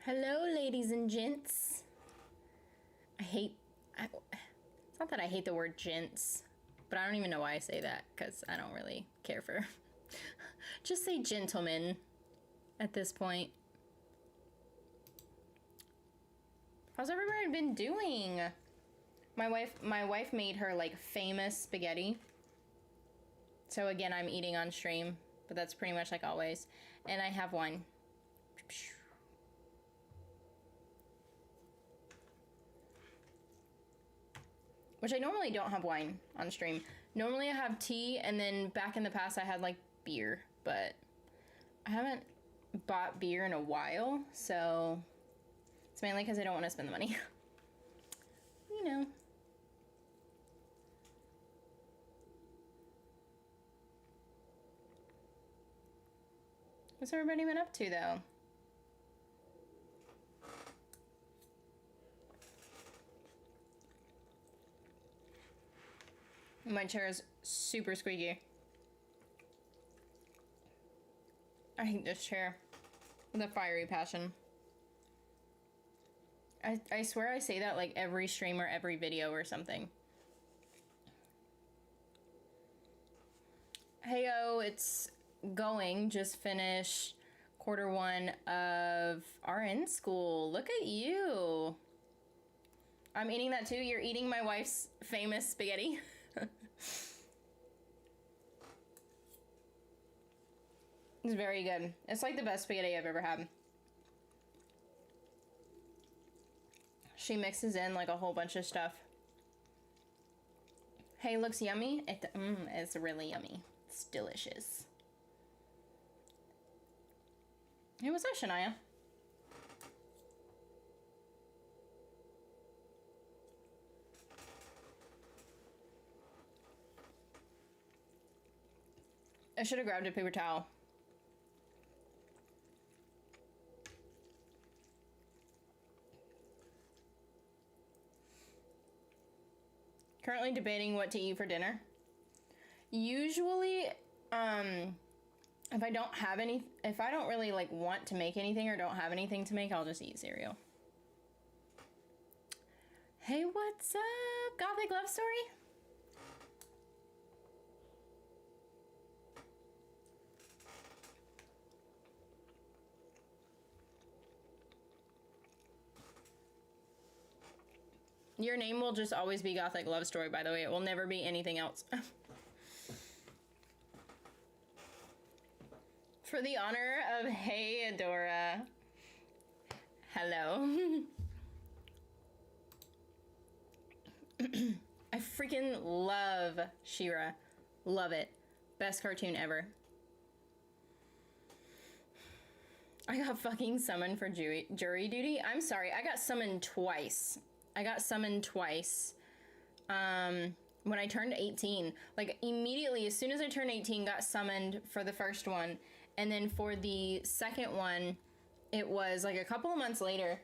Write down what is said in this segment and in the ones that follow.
Hello, ladies and gents. It's not that I hate the word gents, but I don't even know why I say that, because I don't really care for... Just say gentlemen at this point. How's everybody been doing? My wife made her, like, famous spaghetti. So again, I'm eating on stream, but that's pretty much like always. And I have wine. Which I normally don't have wine on stream. Normally I have tea, and then back in the past I had like beer, but I haven't bought beer in a while, so it's mainly because I don't want to spend the money. You know. What's everybody been up to though? My chair is super squeaky. I hate this chair with a fiery passion. I swear I say that like every stream or every video or something. Heyo, it's going. Just finished Q1 of RN school. Look at you. I'm eating that too. You're eating my wife's famous spaghetti. It's very good. It's like the best spaghetti I've ever had. She mixes in like a whole bunch of stuff. Hey, looks yummy. It's really yummy. It's delicious. Hey, what's up, Shania? I should have grabbed a paper towel. Currently debating what to eat for dinner. Usually, if I don't really like want to make anything or don't have anything to make, I'll just eat cereal. Hey, what's up? Gothic Love Story? Your name will just always be Gothic Love Story, by the way. It will never be anything else. For the honor of Hey Adora. Hello. I freaking love She-Ra. Love it. Best cartoon ever. I got fucking summoned for jury duty. I'm sorry, I got summoned twice. When I turned 18. Like, immediately, as soon as I turned 18, got summoned for the first one. And then for the second one, it was like a couple of months later.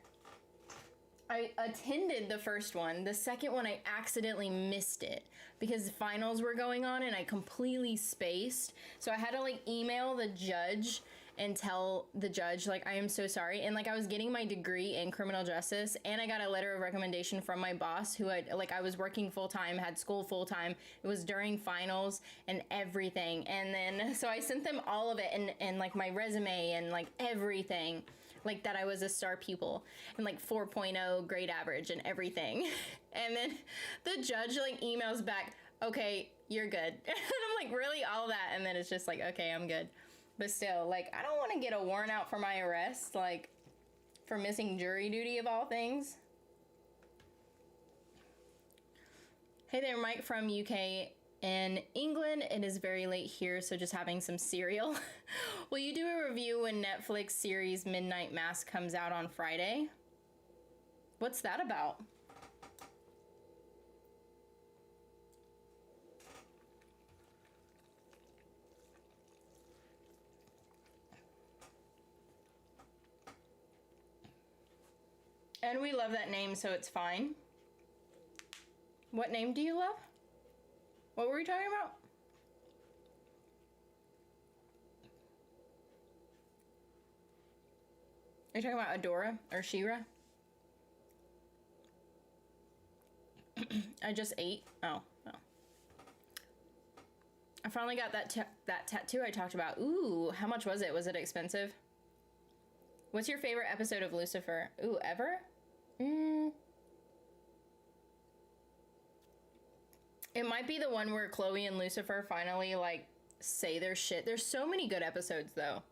I attended the first one. The second one, I accidentally missed it because finals were going on and I completely spaced. So I had to like email the judge and tell the judge, like, I am so sorry. And like, I was getting my degree in criminal justice and I got a letter of recommendation from my boss who I was working full time, had school full time. It was during finals and everything. And then, so I sent them all of it and like my resume and like everything. Like that I was a star pupil and like 4.0 grade average and everything. And then the judge like emails back, okay, you're good. And I'm like, really? All that? And then it's just like, okay, I'm good. But still, like, I don't want to get a warrant out for my arrest, like, for missing jury duty of all things. Hey there, Mike from UK in England. It is very late here, so just having some cereal. Will you do a review when Netflix series Midnight Mass comes out on Friday? What's that about? And we love that name, so it's fine. What name do you love? What were we talking about? Are you talking about Adora or She-Ra? I just ate. Oh. I finally got that tattoo I talked about. Ooh, how much was it? Was it expensive? What's your favorite episode of Lucifer? Ooh, ever? It might be the one where Chloe and Lucifer finally, like, say their shit. There's so many good episodes, though.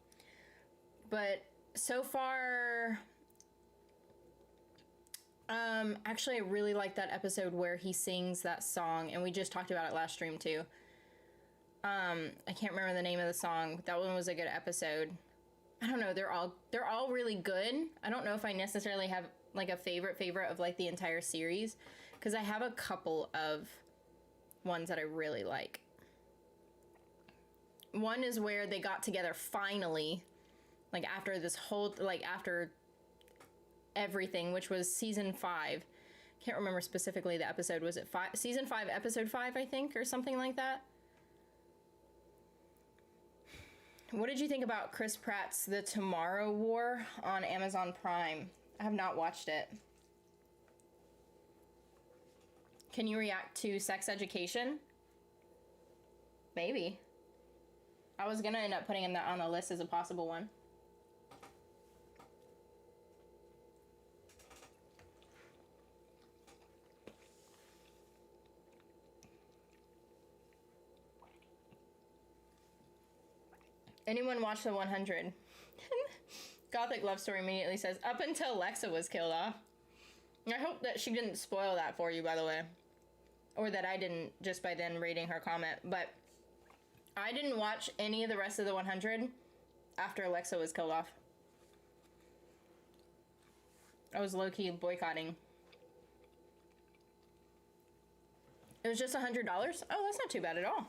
But so far... actually, I really like that episode where he sings that song, and we just talked about it last stream, too. I can't remember the name of the song. That one was a good episode. I don't know, they're all really good. I don't know if I necessarily have, like, a favorite of, like, the entire series, because I have a couple of ones that I really like. One is where they got together finally, like, after this whole, like, after everything, which was season 5. Can't remember specifically the episode. Was it season 5, episode 5, I think, or something like that? What did you think about Chris Pratt's The Tomorrow War on Amazon Prime? I have not watched it. Can you react to Sex Education? Maybe. I was gonna end up putting that on the list as a possible one. Anyone watch The 100? Gothic Love Story immediately says, up until Lexa was killed off. I hope that she didn't spoil that for you, by the way. Or that I didn't, just by then reading her comment. But I didn't watch any of the rest of The 100 after Alexa was killed off. I was low-key boycotting. It was just $100? Oh, that's not too bad at all.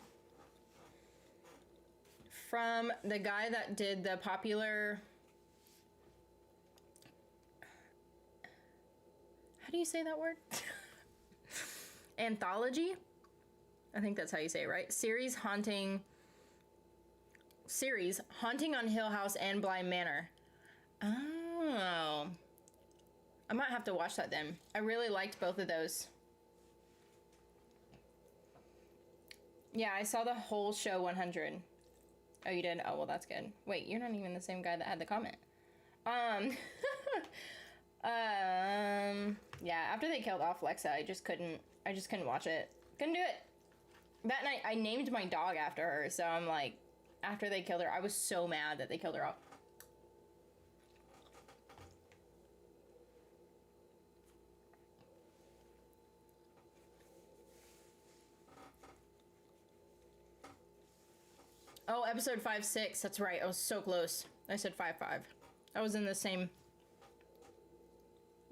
From the guy that did the popular... How do you say that word? Anthology? I think that's how you say it, right? Series Haunting on Hill House and Bly Manor. Oh. I might have to watch that then. I really liked both of those. Yeah, I saw the whole show 100. Oh, you did? Oh, well, that's good. Wait, you're not even the same guy that had the comment. Yeah, after they killed off Lexa, I just couldn't watch it. Couldn't do it. That night, I named my dog after her, so I'm like, after they killed her, I was so mad that they killed her off. Oh, episode 5-6. That's right. I was so close. I said 5-5. I was in the same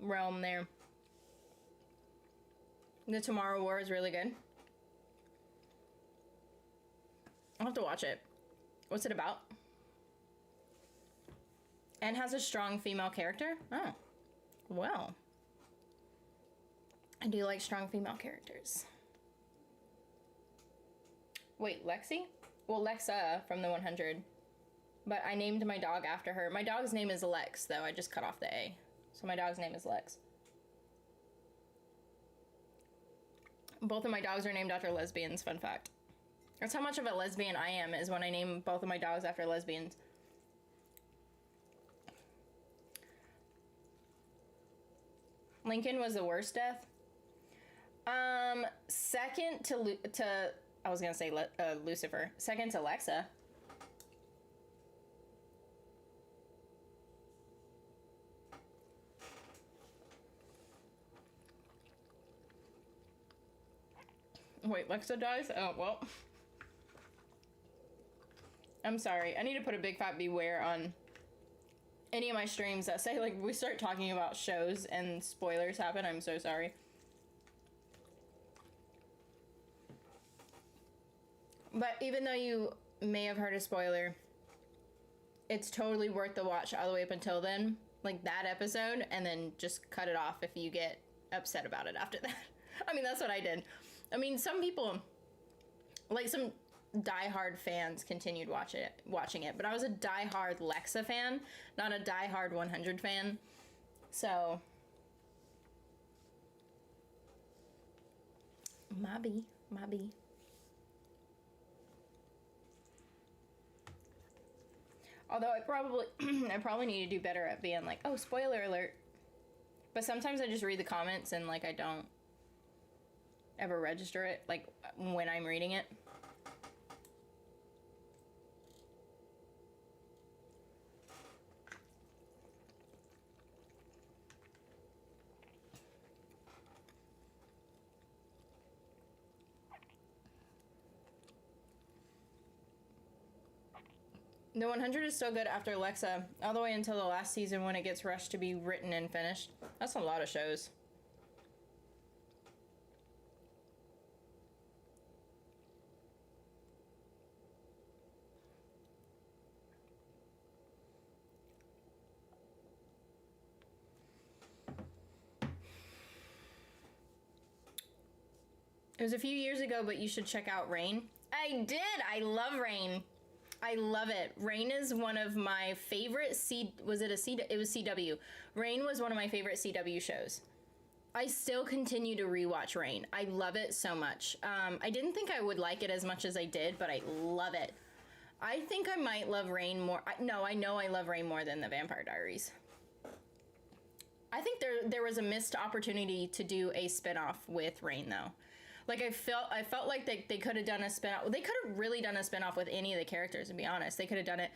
realm there. The Tomorrow War is really good. I'll have to watch it. What's it about? And has a strong female character? Oh. Well. I do like strong female characters. Wait, Lexi? Well, Lexa from the 100. But I named my dog after her. My dog's name is Lex, though. I just cut off the A. So my dog's name is Lex. Both of my dogs are named after lesbians, fun fact. That's how much of a lesbian I am, is when I name both of my dogs after lesbians. Lincoln was the worst death. Second to I was gonna say Lucifer. Second to Lexa. Wait, Lexa dies? Oh, well. I'm sorry. I need to put a big fat beware on any of my streams that say, like, we start talking about shows and spoilers happen. I'm so sorry. But even though you may have heard a spoiler, it's totally worth the watch all the way up until then. Like that episode, and then just cut it off if you get upset about it after that. I mean, that's what I did. I mean, some people, like diehard fans continued watching it. But I was a diehard Lexa fan, not a diehard 100 fan. So, maybe. Although I probably need to do better at being like, oh, spoiler alert. But sometimes I just read the comments and like I don't ever register it, like when I'm reading it. The 100 is so good after Alexa, all the way until the last season when it gets rushed to be written and finished. That's a lot of shows. It was a few years ago, but you should check out Rain. I did! I love Rain. I love it. Rain is one of my favorite it was CW. Rain was one of my favorite CW shows. I still continue to rewatch Rain. I love it so much. I didn't think I would like it as much as I did, but I love it. I think I might love Rain more. I know I love Rain more than the Vampire Diaries. I think there was a missed opportunity to do a spinoff with Rain, though. Like, I felt like they could have done a spinoff. They could have really done a spinoff with any of the characters, to be honest. They could have done it.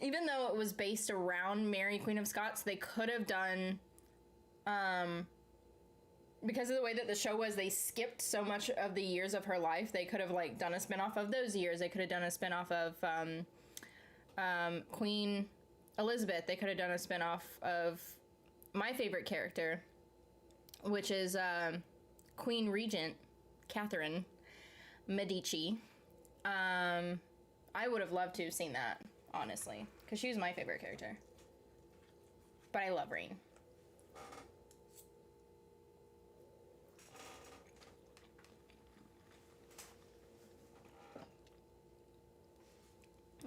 Even though it was based around Mary, Queen of Scots, they could have done, because of the way that the show was, they skipped so much of the years of her life. They could have, like, done a spinoff of those years. They could have done a spinoff of Queen Elizabeth. They could have done a spinoff of my favorite character, which is Queen Regent Catherine Medici. I would have loved to have seen that, honestly, because she was my favorite character. But I love Rain.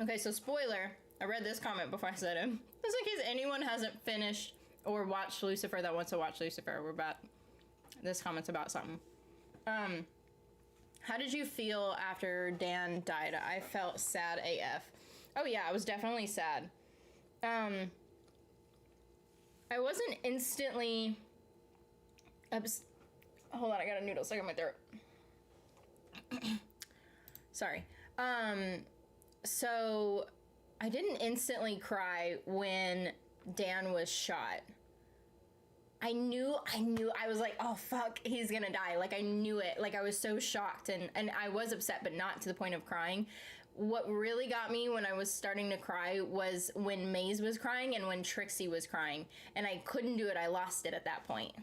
Okay, so spoiler. I read this comment before I said it. Just in case anyone hasn't finished or watched Lucifer that wants to watch Lucifer. This comment's about something. How did you feel after Dan died? I felt sad AF. Oh yeah, I was definitely sad. I wasn't instantly hold on, I got a noodle stuck in my throat. Sorry. So I didn't instantly cry when Dan was shot. I knew, I was like, oh fuck, he's gonna die. Like, I knew it. Like, I was so shocked, and I was upset, but not to the point of crying. What really got me when I was starting to cry was when Maze was crying and when Trixie was crying, and I couldn't do it. I lost it at that point.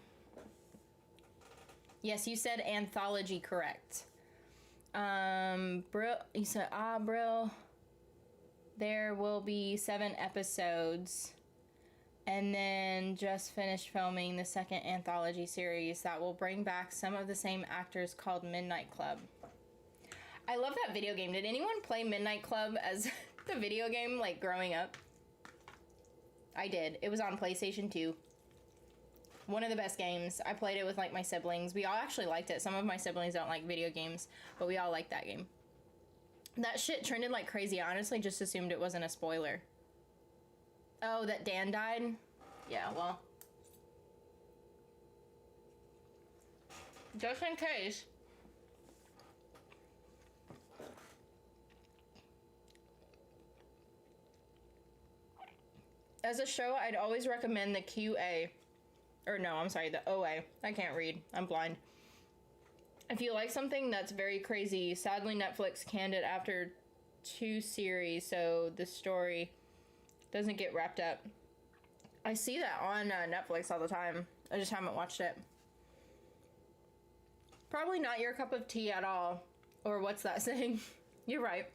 Yes, you said anthology correct. Brill, you said, Brill, there will be 7 episodes. And then just finished filming the second anthology series that will bring back some of the same actors called Midnight Club. I love that video game. Did anyone play Midnight Club as the video game, like, growing up? I did. It was on PlayStation 2. One of the best games. I played it with, like, my siblings. We all actually liked it. Some of my siblings don't like video games, but we all liked that game. That shit trended like crazy. I honestly just assumed it wasn't a spoiler. Oh, that Dan died? Yeah, well. Just in case. As a show, I'd always recommend the QA. Or no, I'm sorry, the OA. I can't read. I'm blind. If you like something that's very crazy, sadly Netflix canned it after 2 series, so the story doesn't get wrapped up. I see that on Netflix all the time. I just haven't watched it. Probably not your cup of tea at all. Or what's that saying? You're right.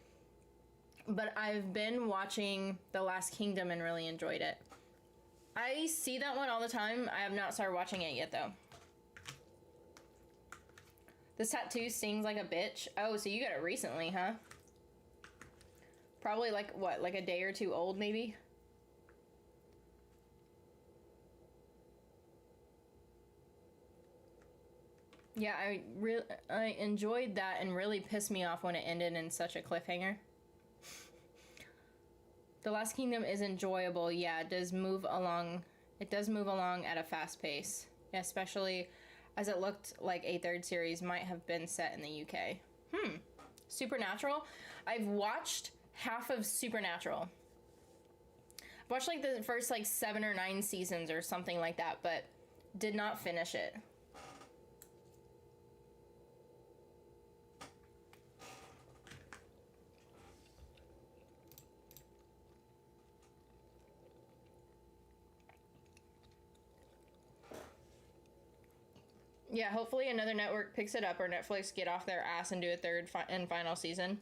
But I've been watching The Last Kingdom and really enjoyed it. I see that one all the time. I have not started watching it yet, though. This tattoo stings like a bitch. Oh, so you got it recently, huh? Probably like what, like a day or two old maybe? Yeah, I enjoyed that, and really pissed me off when it ended in such a cliffhanger. The Last Kingdom is enjoyable. Yeah, it does move along. It does move along at a fast pace, especially as it looked like a third series might have been set in the UK. Supernatural. I've watched half of Supernatural. I've watched like the first like 7 or 9 seasons or something like that, but did not finish it. Yeah, hopefully another network picks it up, or Netflix get off their ass and do a third and final season.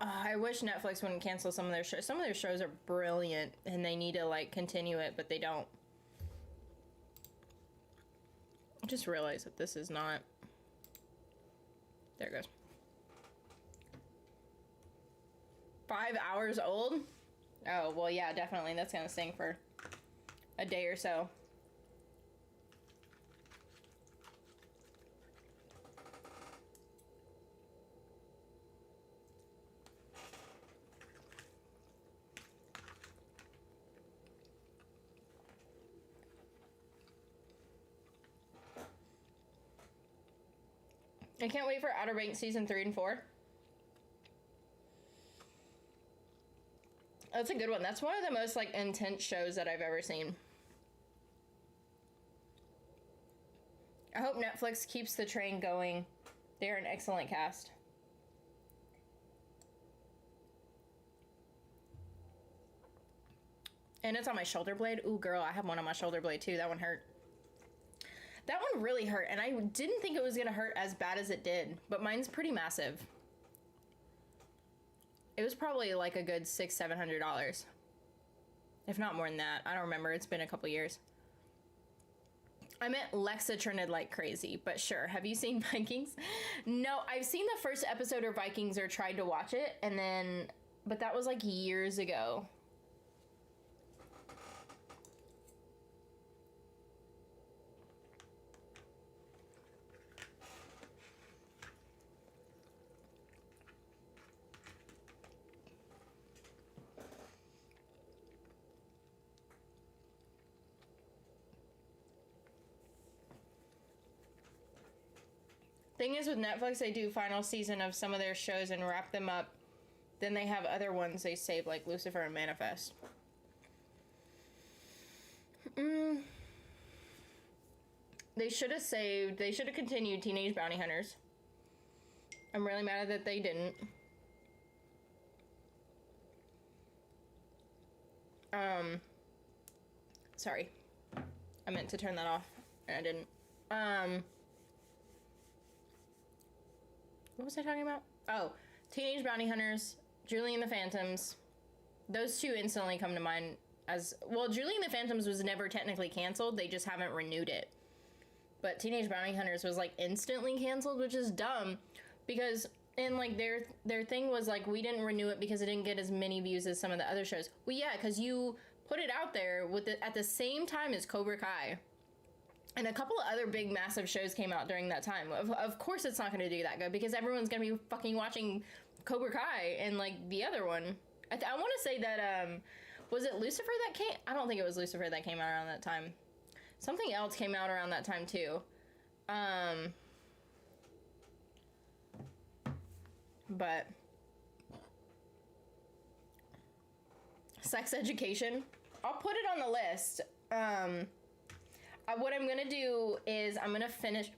I wish Netflix wouldn't cancel some of their shows. Some of their shows are brilliant, and they need to like continue it, but they don't. I just realized that this is not. There it goes. 5 hours old? Oh, well, yeah, definitely. That's gonna sing for a day or so. I can't wait for Outer Banks season 3 and 4. That's a good one. That's one of the most like intense shows that I've ever seen. I hope Netflix keeps the train going. They're an excellent cast. And it's on my shoulder blade. Ooh, girl, I have one on my shoulder blade too. That one hurt. That one really hurt, and I didn't think it was gonna hurt as bad as it did, but mine's pretty massive. It was probably like a good $600-700, if not more than that. I don't remember. It's been a couple years. I meant Lexatronid like crazy, but sure. Have you seen Vikings? No, I've seen the first episode of Vikings, or tried to watch it, and then, but that was like years ago. Thing is, with Netflix, they do final season of some of their shows and wrap them up. Then they have other ones they save, like Lucifer and Manifest. They should have saved, they should have continued Teenage Bounty Hunters. I'm really mad that they didn't. Sorry. I meant to turn that off, and I didn't. What was I talking about? Oh, Teenage Bounty Hunters, Julie and the Phantoms. Those two instantly come to mind as... Well, Julie and the Phantoms was never technically canceled. They just haven't renewed it. But Teenage Bounty Hunters was, like, instantly canceled, which is dumb. Because, and, like, their thing was, like, we didn't renew it because it didn't get as many views as some of the other shows. Well, yeah, because you put it out there with at the same time as Cobra Kai. And a couple of other big, massive shows came out during that time. Of course it's not going to do that good, because everyone's going to be fucking watching Cobra Kai and, like, the other one. I want to say that, was it Lucifer that came? I don't think it was Lucifer that came out around that time. Something else came out around that time, too. But Sex Education, I'll put it on the list. What I'm gonna do is I'm gonna finish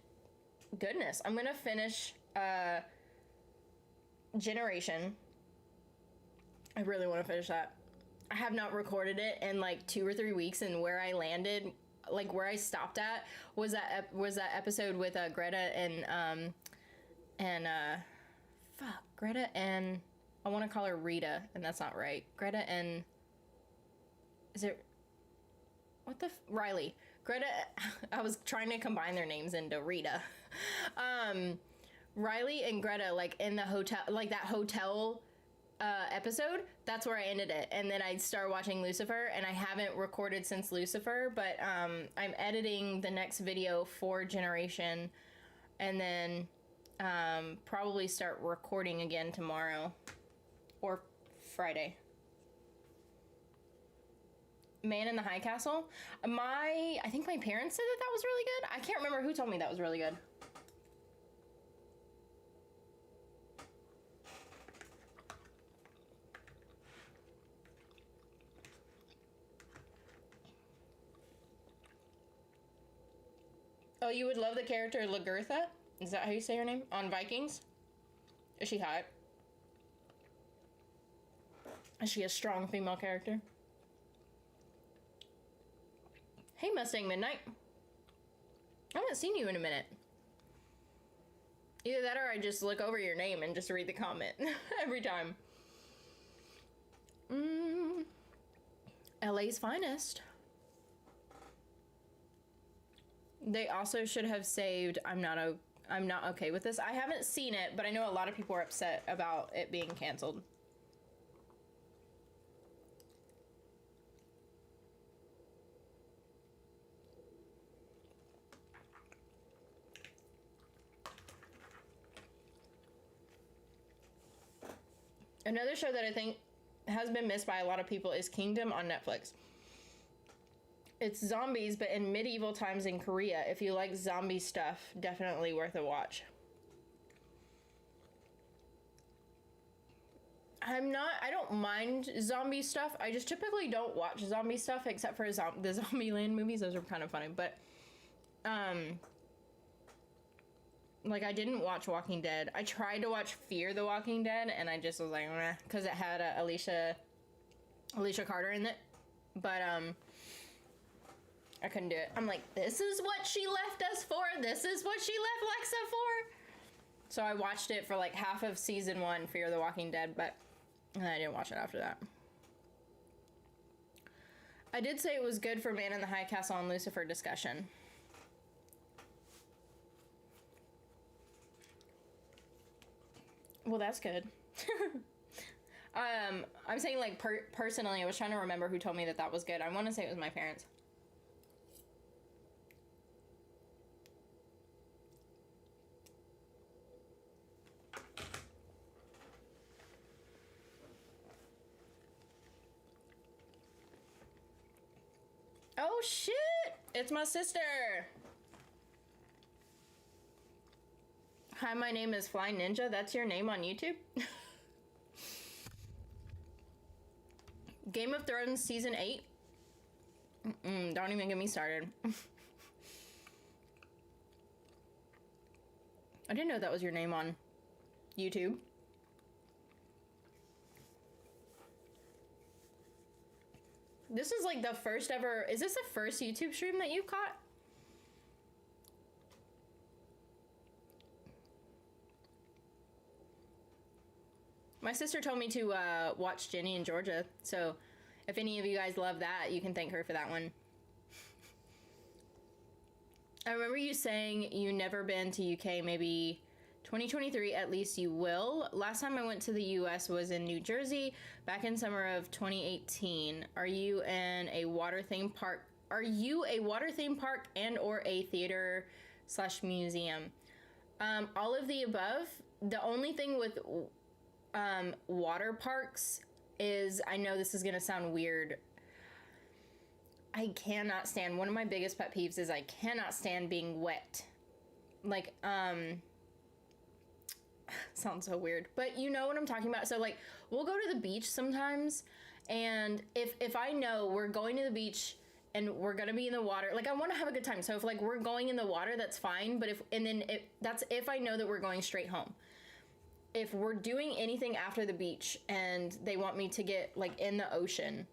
Generation. I really want to finish that. I have not recorded it in like 2 or 3 weeks, and where I landed, like where I stopped at, was that episode with Greta Greta and I want to call her Rita, and that's not right. Greta and Riley. Greta, I was trying to combine their names into Rita. Riley and Greta, like in the hotel, like that hotel episode, that's where I ended it. And then I started watching Lucifer, and I haven't recorded since Lucifer, but I'm editing the next video for Generation, and then probably start recording again tomorrow or Friday. Man in the High Castle. I think my parents said that was really good. I can't remember who told me that was really good. Oh, you would love the character Lagertha? Is that how you say her name? On Vikings? Is she hot? Is she a strong female character? Hey, Mustang Midnight. I haven't seen you in a minute. Either that or I just look over your name and just read the comment every time. LA's finest. They also should have saved I'm not okay with this. I haven't seen it, but I know a lot of people are upset about it being canceled. Another show that I think has been missed by a lot of people is Kingdom on Netflix. It's zombies, but in medieval times in Korea. If you like zombie stuff, definitely worth a watch. I don't mind zombie stuff. I just typically don't watch zombie stuff except for the Zombieland movies. Those are kind of funny, but like I didn't watch Walking Dead. I tried to watch Fear the Walking Dead, and I just was like, meh, because it had Alicia Carter in it, but I couldn't do it. I'm like, this is what she left us for. This is what she left Lexa for. So I watched it for like half of season 1, Fear the Walking Dead, but I didn't watch it after that. I did say it was good for Man in the High Castle and Lucifer discussion. Well, that's good. I'm saying like personally, I was trying to remember who told me that was good. I want to say it was my parents. Oh shit! It's my sister! Hi, my name is Fly Ninja. That's your name on YouTube? Game of Thrones Season 8? Don't even get me started. I didn't know that was your name on YouTube. This is like the first ever... Is this the first YouTube stream that you've caught? My sister told me to watch Jenny and Georgia, so if any of you guys love that, you can thank her for that one. I remember you saying you never been to UK, maybe 2023, at least you will. Last time I went to the US was in New Jersey, back in summer of 2018. Are you in a water theme park? Are you a water theme park and or a theater / museum? All of the above. The only thing with water parks is, I know this is gonna sound weird, I cannot stand, one of my biggest pet peeves is I cannot stand being wet. Like, sounds so weird, but you know what I'm talking about. So like, we'll go to the beach sometimes, and if I know we're going to the beach and we're gonna be in the water, like I want to have a good time. So if like we're going in the water, that's fine. But that's if I know that we're going straight home. If we're doing anything after the beach and they want me to get like in the ocean,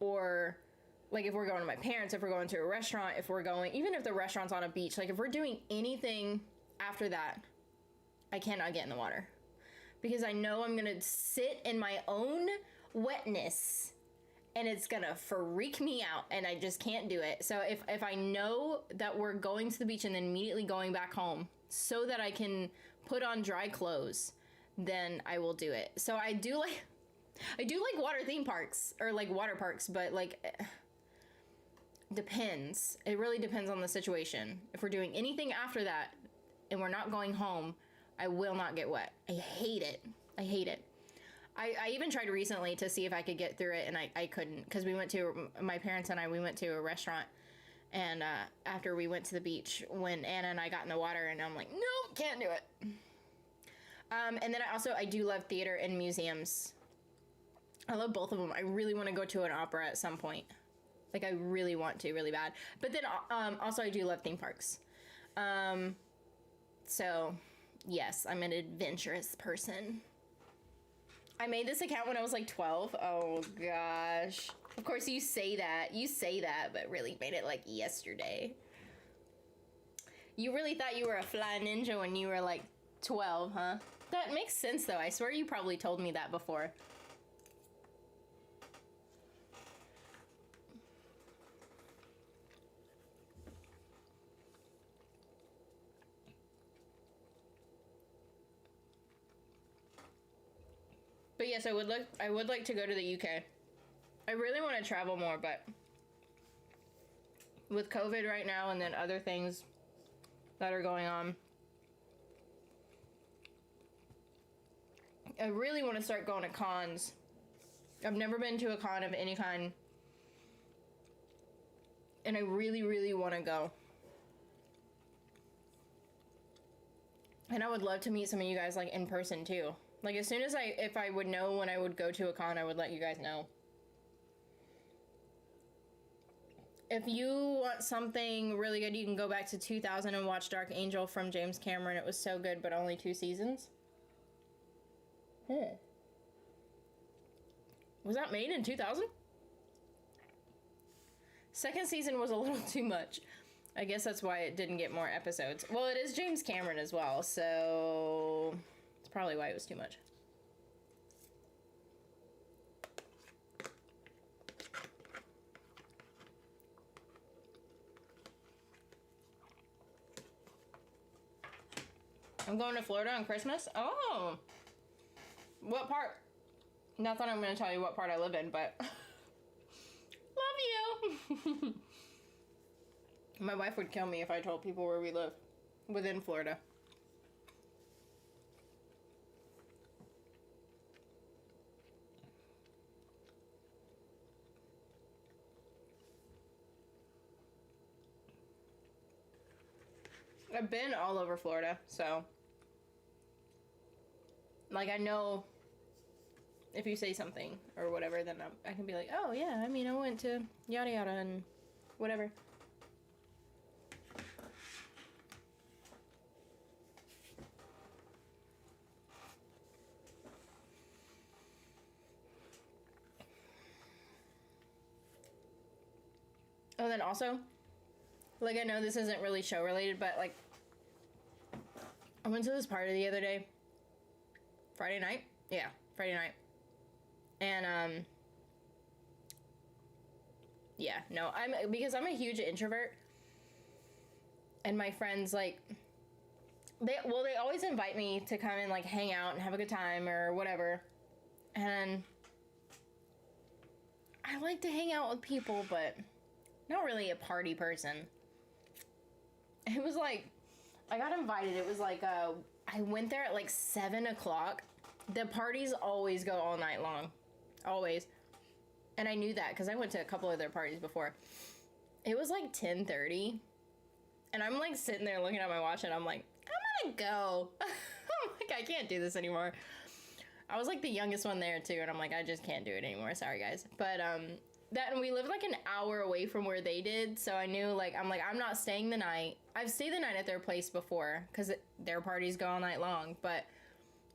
or like if we're going to my parents, if we're going to a restaurant, if we're going, even if the restaurant's on a beach, like if we're doing anything after that, I cannot get in the water because I know I'm going to sit in my own wetness and it's going to freak me out and I just can't do it. So if I know that we're going to the beach and then immediately going back home so that I can put on dry clothes, then I will do it. So I do like water theme parks, or like water parks, but like depends. It really depends on the situation. If we're doing anything after that and we're not going home, I will not get wet. I hate it. I hate it. I even tried recently to see if I could get through it, and I couldn't, because my parents and I, we went to a restaurant, and after we went to the beach, when Anna and I got in the water, and I'm like, nope, can't do it. And then I do love theater and museums. I love both of them. I really want to go to an opera at some point. Like, I really want to, really bad. But then also I do love theme parks. So yes, I'm an adventurous person. I made this account when I was like 12. Oh gosh. Of course you say that, but really made it like yesterday. You really thought you were a fly ninja when you were like 12, huh? That makes sense though. I swear you probably told me that before. But yes, I would like to go to the UK. I really want to travel more, but with COVID right now and then other things that are going on, I really want to start going to cons. I've never been to a con of any kind, and I really, really want to go. And I would love to meet some of you guys like in person too. Like, as soon as if I would know when I would go to a con, I would let you guys know. If you want something really good, you can go back to 2000 and watch Dark Angel from James Cameron. It was so good, but only 2 seasons. Was that made in 2000? Second season was a little too much. I guess that's why it didn't get more episodes. Well, it is James Cameron as well, so it's probably why it was too much. I'm going to Florida on Christmas. Oh, what part? Not that I'm going to tell you what part I live in, but love you. My wife would kill me if I told people where we live within Florida. I've been all over Florida, so like, I know if you say something or whatever, then I can be like, oh yeah, I mean, I went to yada yada and whatever. Oh, then also, like, I know this isn't really show related, but like, I went to this party the other day. Friday night? Yeah, Friday night. And, yeah, no, because I'm a huge introvert. And my friends, like, they always invite me to come and, like, hang out and have a good time or whatever. And I like to hang out with people, but not really a party person. It was like, I got invited. It was like, I went there at like 7 o'clock. The parties always go all night long. Always. And I knew that because I went to a couple of their parties before. It was like 10:30. And I'm like sitting there looking at my watch and I'm like, I'm gonna go. I'm like, I can't do this anymore. I was like the youngest one there too. And I'm like, I just can't do it anymore. Sorry guys. But, and we lived like an hour away from where they did, so I knew, like, I'm not staying the night. I've stayed the night at their place before because their parties go all night long, but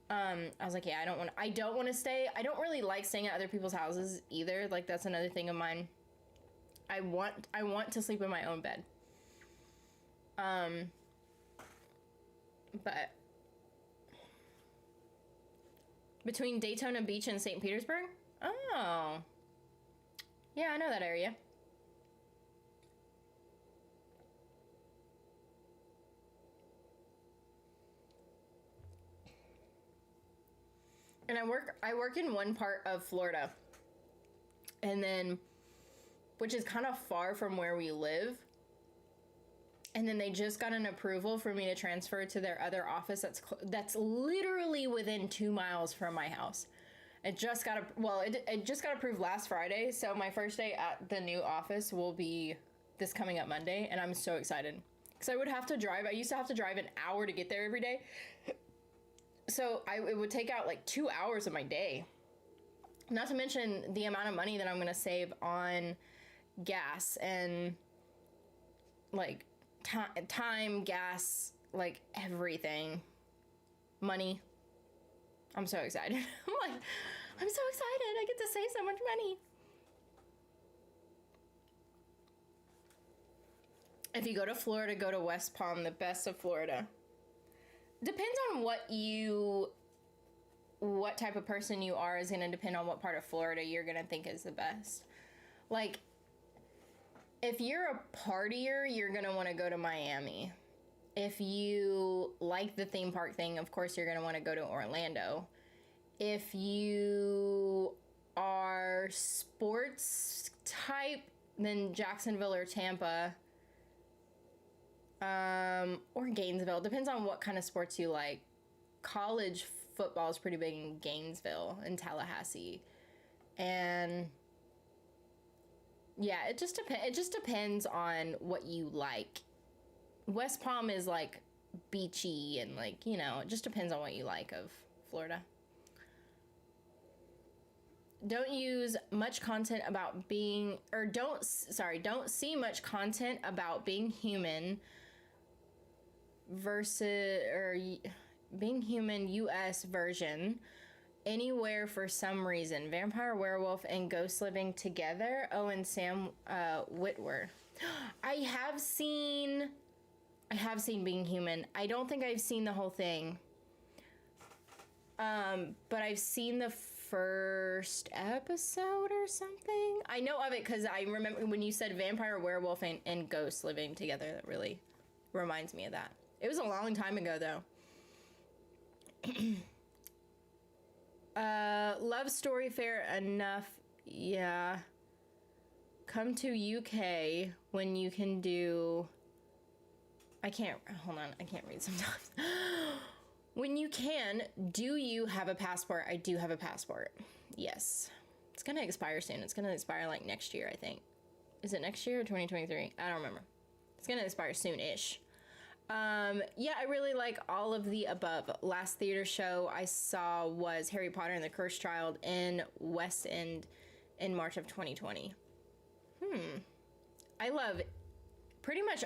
I was like, yeah, I don't want to stay. I don't really like staying at other people's houses either. Like, that's another thing of mine. I want to sleep in my own bed. But between Daytona Beach and St. Petersburg? Oh. Yeah, I know that area. And I work in one part of Florida, and then, which is kind of far from where we live. And then they just got an approval for me to transfer to their other office that's literally within 2 miles from my house. It just got it just got approved last Friday, so my first day at the new office will be this coming up Monday, and I'm so excited. Because I would have to drive. I used to have to drive an hour to get there every day. So it would take out like 2 hours of my day. Not to mention the amount of money that I'm going to save on gas and like time, gas, like everything. Money. I'm so excited. I'm so excited. I get to save so much money. If you go to Florida, go to West Palm, the best of Florida. Depends on what type of person you are is going to depend on what part of Florida you're going to think is the best. Like, if you're a partier, you're going to want to go to Miami. If you like the theme park thing, of course, you're going to want to go to Orlando. If you are sports type, then Jacksonville or Tampa. Or Gainesville. Depends on what kind of sports you like. College football is pretty big in Gainesville and Tallahassee. And yeah, it just depends on what you like. West Palm is like beachy and like, you know, it just depends on what you like of Florida. Don't use much content about being, or don't see much content about being human versus, or being human US version anywhere for some reason. Vampire, werewolf, and ghost living together. Oh, and Sam Witwer. I have seen Being Human. I don't think I've seen the whole thing. But I've seen the first episode or something. I know of it because I remember when you said vampire, werewolf, and ghost living together. That really reminds me of that. It was a long time ago, though. Love story fair enough. Yeah. Come to UK when you can do... I can't read sometimes. When you can, do you have a passport? I do have a passport. Yes. It's going to expire soon. It's going to expire like next year, I think. Is it next year or 2023? I don't remember. It's going to expire soon-ish. Yeah, I really like all of the above. Last theater show I saw was Harry Potter and the Cursed Child in West End in March of 2020. I love pretty much...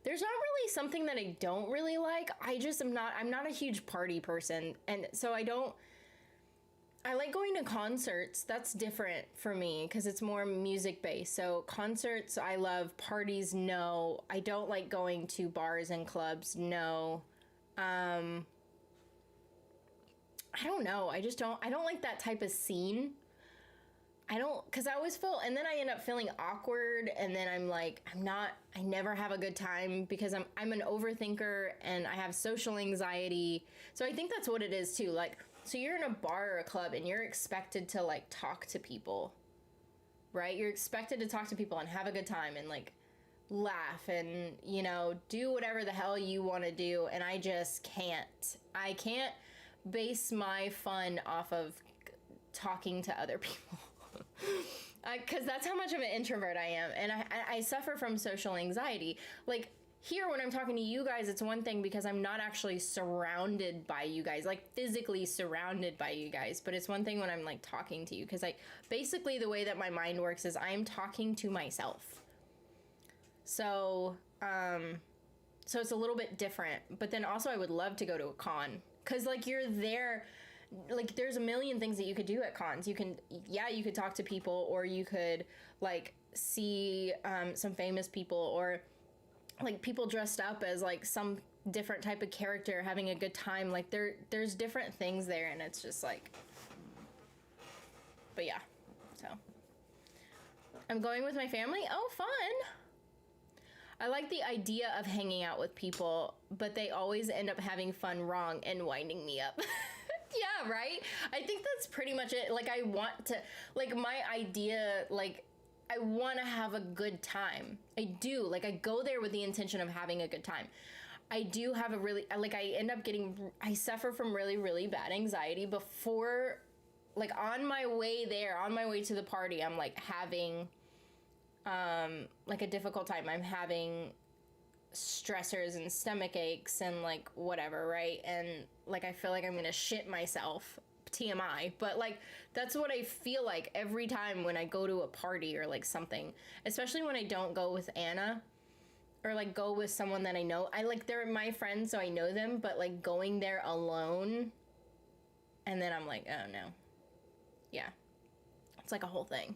There's not really something that I don't really like. I'm not a huge party person. And so I like going to concerts. That's different for me because it's more music based. So concerts, I love. Parties, no. I don't like going to bars and clubs, no. I don't know. I don't like that type of scene. Because I always feel, and then I end up feeling awkward, and then I'm like, I never have a good time because I'm an overthinker and I have social anxiety. So I think that's what it is too. Like, so you're in a bar or a club and you're expected to like talk to people, right? You're expected to talk to people and have a good time and like laugh and, you know, do whatever the hell you want to do. And I just can't. I can't base my fun off of talking to other people. Because that's how much of an introvert I am, and I suffer from social anxiety. Like here when I'm talking to you guys, it's one thing because I'm not actually surrounded by you guys, like physically surrounded by you guys, but it's one thing when I'm like talking to you, because like basically the way that my mind works is I'm talking to myself. So so it's a little bit different, but then also I would love to go to a con because like you're there. Like there's a million things that you could do at cons. You could talk to people, or you could like see some famous people, or like people dressed up as like some different type of character having a good time. Like there's different things there, and it's just like, but yeah. So I'm going with my family. Oh, fun. I like the idea of hanging out with people, but they always end up having fun wrong and winding me up. Yeah, right? I think that's pretty much it. Like, I want to, like, my idea, like, I want to have a good time. I do. Like, I go there with the intention of having a good time. I do have a really, like, I end up getting, I suffer from really, really bad anxiety before, like, on my way there, on my way to the party, I'm, like, having, like, a difficult time. I'm having stressors and stomach aches and like whatever, right? And like I feel like I'm gonna shit myself, TMI, but like that's what I feel like every time when I go to a party or like something, especially when I don't go with Anna or like go with someone that I know. I like, they're my friends so I know them, but like going there alone and then I'm like, oh no, yeah, it's like a whole thing.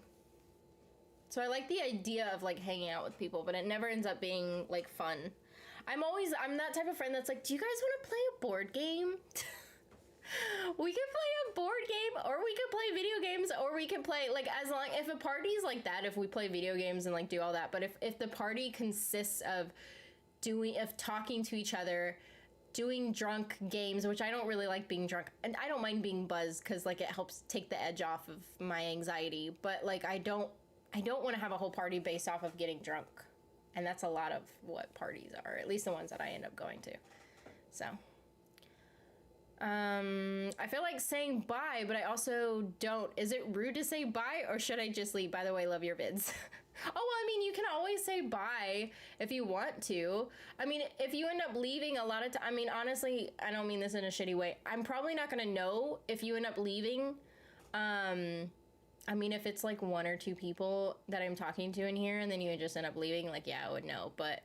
So I like the idea of like hanging out with people, but it never ends up being like fun. I'm that type of friend that's like, do you guys want to play a board game? We could play a board game, or we could play video games, or we could play like, as long, if a party's like that, if we play video games and like do all that, but if the party consists of talking to each other, doing drunk games, which I don't really like being drunk, and I don't mind being buzzed because like it helps take the edge off of my anxiety, but like I don't want to have a whole party based off of getting drunk. And that's a lot of what parties are, at least the ones that I end up going to. So, I feel like saying bye, but I also don't. Is it rude to say bye, or should I just leave? By the way, love your vids. Oh, well, I mean, you can always say bye if you want to. I mean, if you end up leaving a lot of time, I mean, honestly, I don't mean this in a shitty way. I'm probably not going to know if you end up leaving. I mean, if it's like one or two people that I'm talking to in here and then you just end up leaving, like, yeah, I would know. But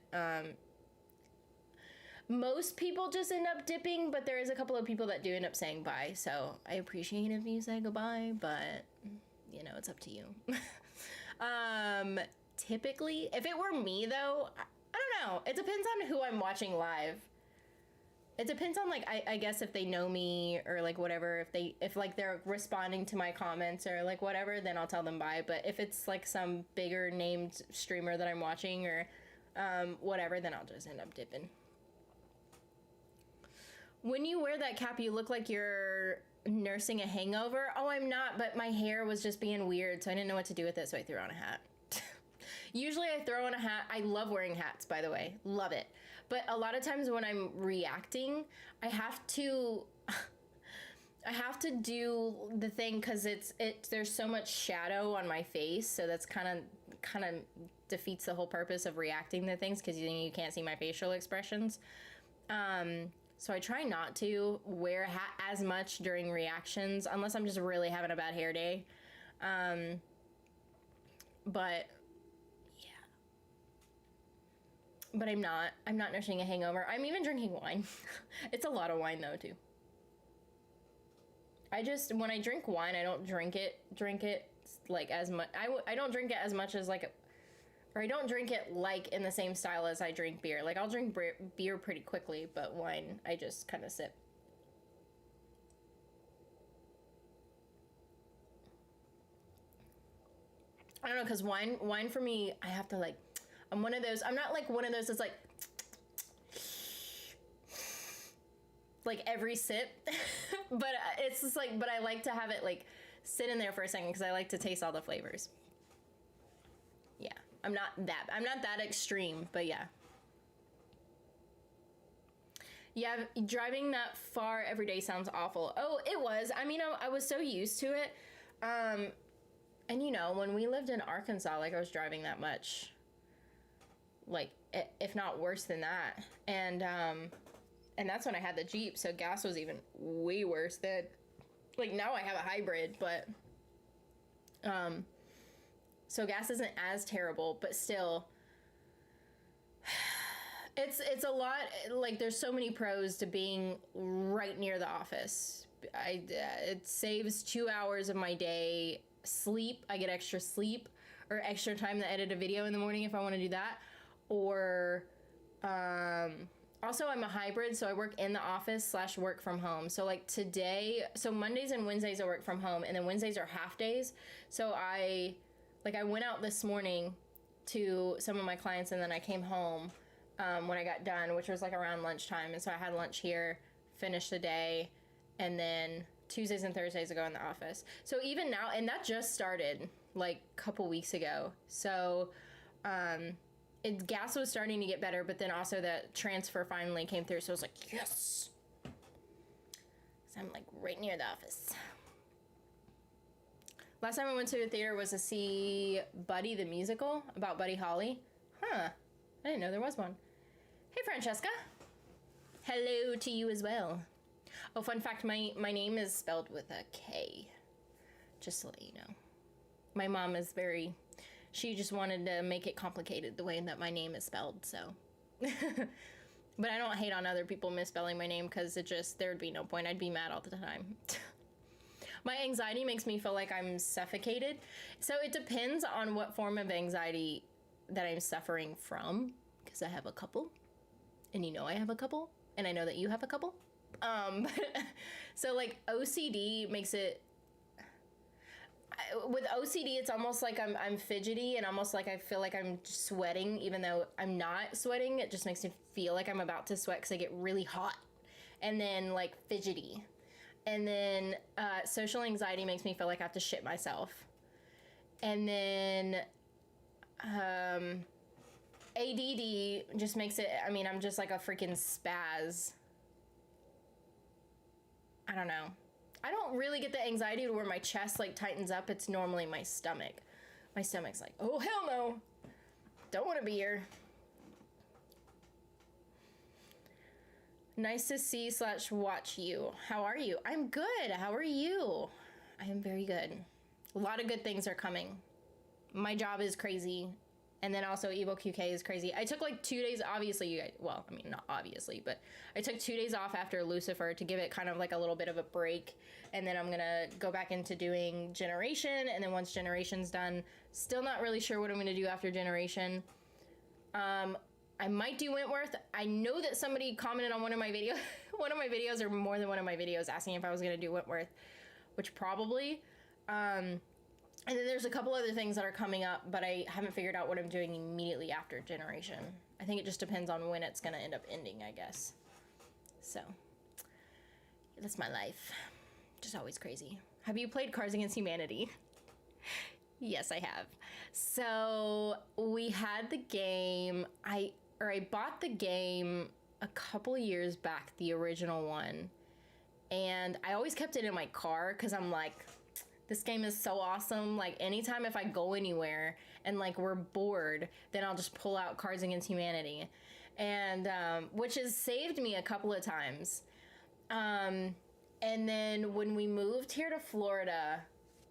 most people just end up dipping, but there is a couple of people that do end up saying bye. So I appreciate if you say goodbye, but, you know, it's up to you. Typically, if it were me, though, I don't know. It depends on who I'm watching live. It depends on, like, I guess if they know me or, like, whatever. If like, they're responding to my comments or, like, whatever, then I'll tell them bye. But if it's, like, some bigger named streamer that I'm watching or whatever, then I'll just end up dipping. When you wear that cap, you look like you're nursing a hangover. Oh, I'm not, but my hair was just being weird, so I didn't know what to do with it, so I threw on a hat. Usually I throw on a hat. I love wearing hats, by the way. Love it. But a lot of times when I'm reacting, I have to do the thing because there's so much shadow on my face, so that's kind of defeats the whole purpose of reacting to things because you can't see my facial expressions. So I try not to wear a hat as much during reactions unless I'm just really having a bad hair day. But but I'm not nursing a hangover. I'm even drinking wine. It's a lot of wine though too. When I drink wine, I don't drink it like as much. I don't drink it as much as like, or I don't drink it like in the same style as I drink beer. Like I'll drink beer pretty quickly, but wine, I just kind of sip. I don't know, because wine for me, I have to like, I'm one of those, I'm not like one of those that's like every sip, but it's just like, but I like to have it like sit in there for a second because I like to taste all the flavors. Yeah, I'm not that extreme, but yeah. Yeah, driving that far every day sounds awful. Oh, it was. I mean, I was so used to it. And you know, when we lived in Arkansas, like I was driving that much. Like, if not worse than that. And that's when I had the Jeep, so gas was even way worse than, like, now I have a hybrid, but, so gas isn't as terrible, but still, it's a lot, like, there's so many pros to being right near the office. It saves 2 hours of my day. Sleep, I get extra sleep, or extra time to edit a video in the morning if I want to do that. Or also I'm a hybrid, so I work in the office / work from home. So like today, so Mondays and Wednesdays I work from home, and then Wednesdays are half days. So I went out this morning to some of my clients, and then I came home when I got done, which was like around lunchtime. And so I had lunch here, finished the day, and then Tuesdays and Thursdays I go in the office. So even now, and that just started like a couple weeks ago. So gas was starting to get better, but then also the transfer finally came through. So I was like, yes. So I'm like right near the office. Last time I went to the theater was to see Buddy the musical about Buddy Holly. Huh. I didn't know there was one. Hey, Francesca. Hello to you as well. Oh, fun fact, my name is spelled with a K. Just to let you know. My mom is she just wanted to make it complicated the way that my name is spelled, so. But I don't hate on other people misspelling my name because there would be no point. I'd be mad all the time. My anxiety makes me feel like I'm suffocated. So it depends on what form of anxiety that I'm suffering from, because I have a couple, and you know I have a couple, and I know that you have a couple. So like OCD makes it, with OCD, it's almost like I'm fidgety and almost like I feel like I'm sweating, even though I'm not sweating. It just makes me feel like I'm about to sweat because I get really hot and then like fidgety. And then social anxiety makes me feel like I have to shit myself. And then ADD just makes it, I'm just like a freaking spaz. I don't know. I don't really get the anxiety to where my chest like tightens up. It's normally my stomach. My stomach's like, oh, hell no. Don't want to be here. Nice to see / watch you. How are you? I'm good. How are you? I am very good. A lot of good things are coming. My job is crazy. And then also Evo QK is crazy. I took like 2 days, obviously, you guys, well, not obviously, but I took 2 days off after Lucifer to give it kind of like a little bit of a break. And then I'm going to go back into doing Generation. And then once Generation's done, still not really sure what I'm going to do after Generation. I might do Wentworth. I know that somebody commented on one of my videos or more than one of my videos asking if I was going to do Wentworth, which probably. And then there's a couple other things that are coming up, but I haven't figured out what I'm doing immediately after Generation. I think it just depends on when it's going to end up ending, I guess. So, that's my life. Just always crazy. Have you played Cards Against Humanity? Yes, I have. So, we had the game. I bought the game a couple years back, the original one. And I always kept it in my car because I'm like, this game is so awesome. Like anytime if I go anywhere and like we're bored, then I'll just pull out Cards Against Humanity. And which has saved me a couple of times. And then when we moved here to Florida,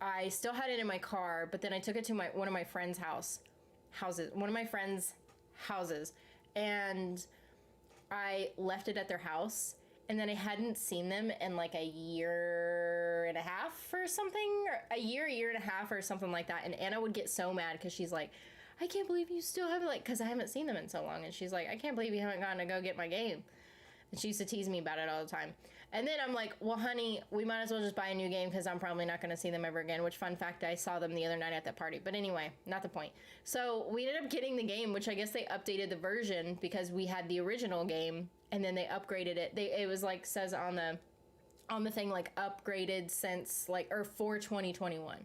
I still had it in my car, but then I took it to one of my friends' houses, and I left it at their house, and then I hadn't seen them in like a year and a half or something, or a year and a half or something like that. And Anna would get so mad because she's like, I can't believe you still have it, like, because I haven't seen them in so long. And she's like, I can't believe you haven't gone to go get my game. And she used to tease me about it all the time. And then I'm like, well, honey, we might as well just buy a new game because I'm probably not going to see them ever again, which, fun fact, I saw them the other night at that party. But anyway, not the point. So we ended up getting the game, which I guess they updated the version because we had the original game and then they upgraded it. It was like, says on the thing, like upgraded since like, or for 2021.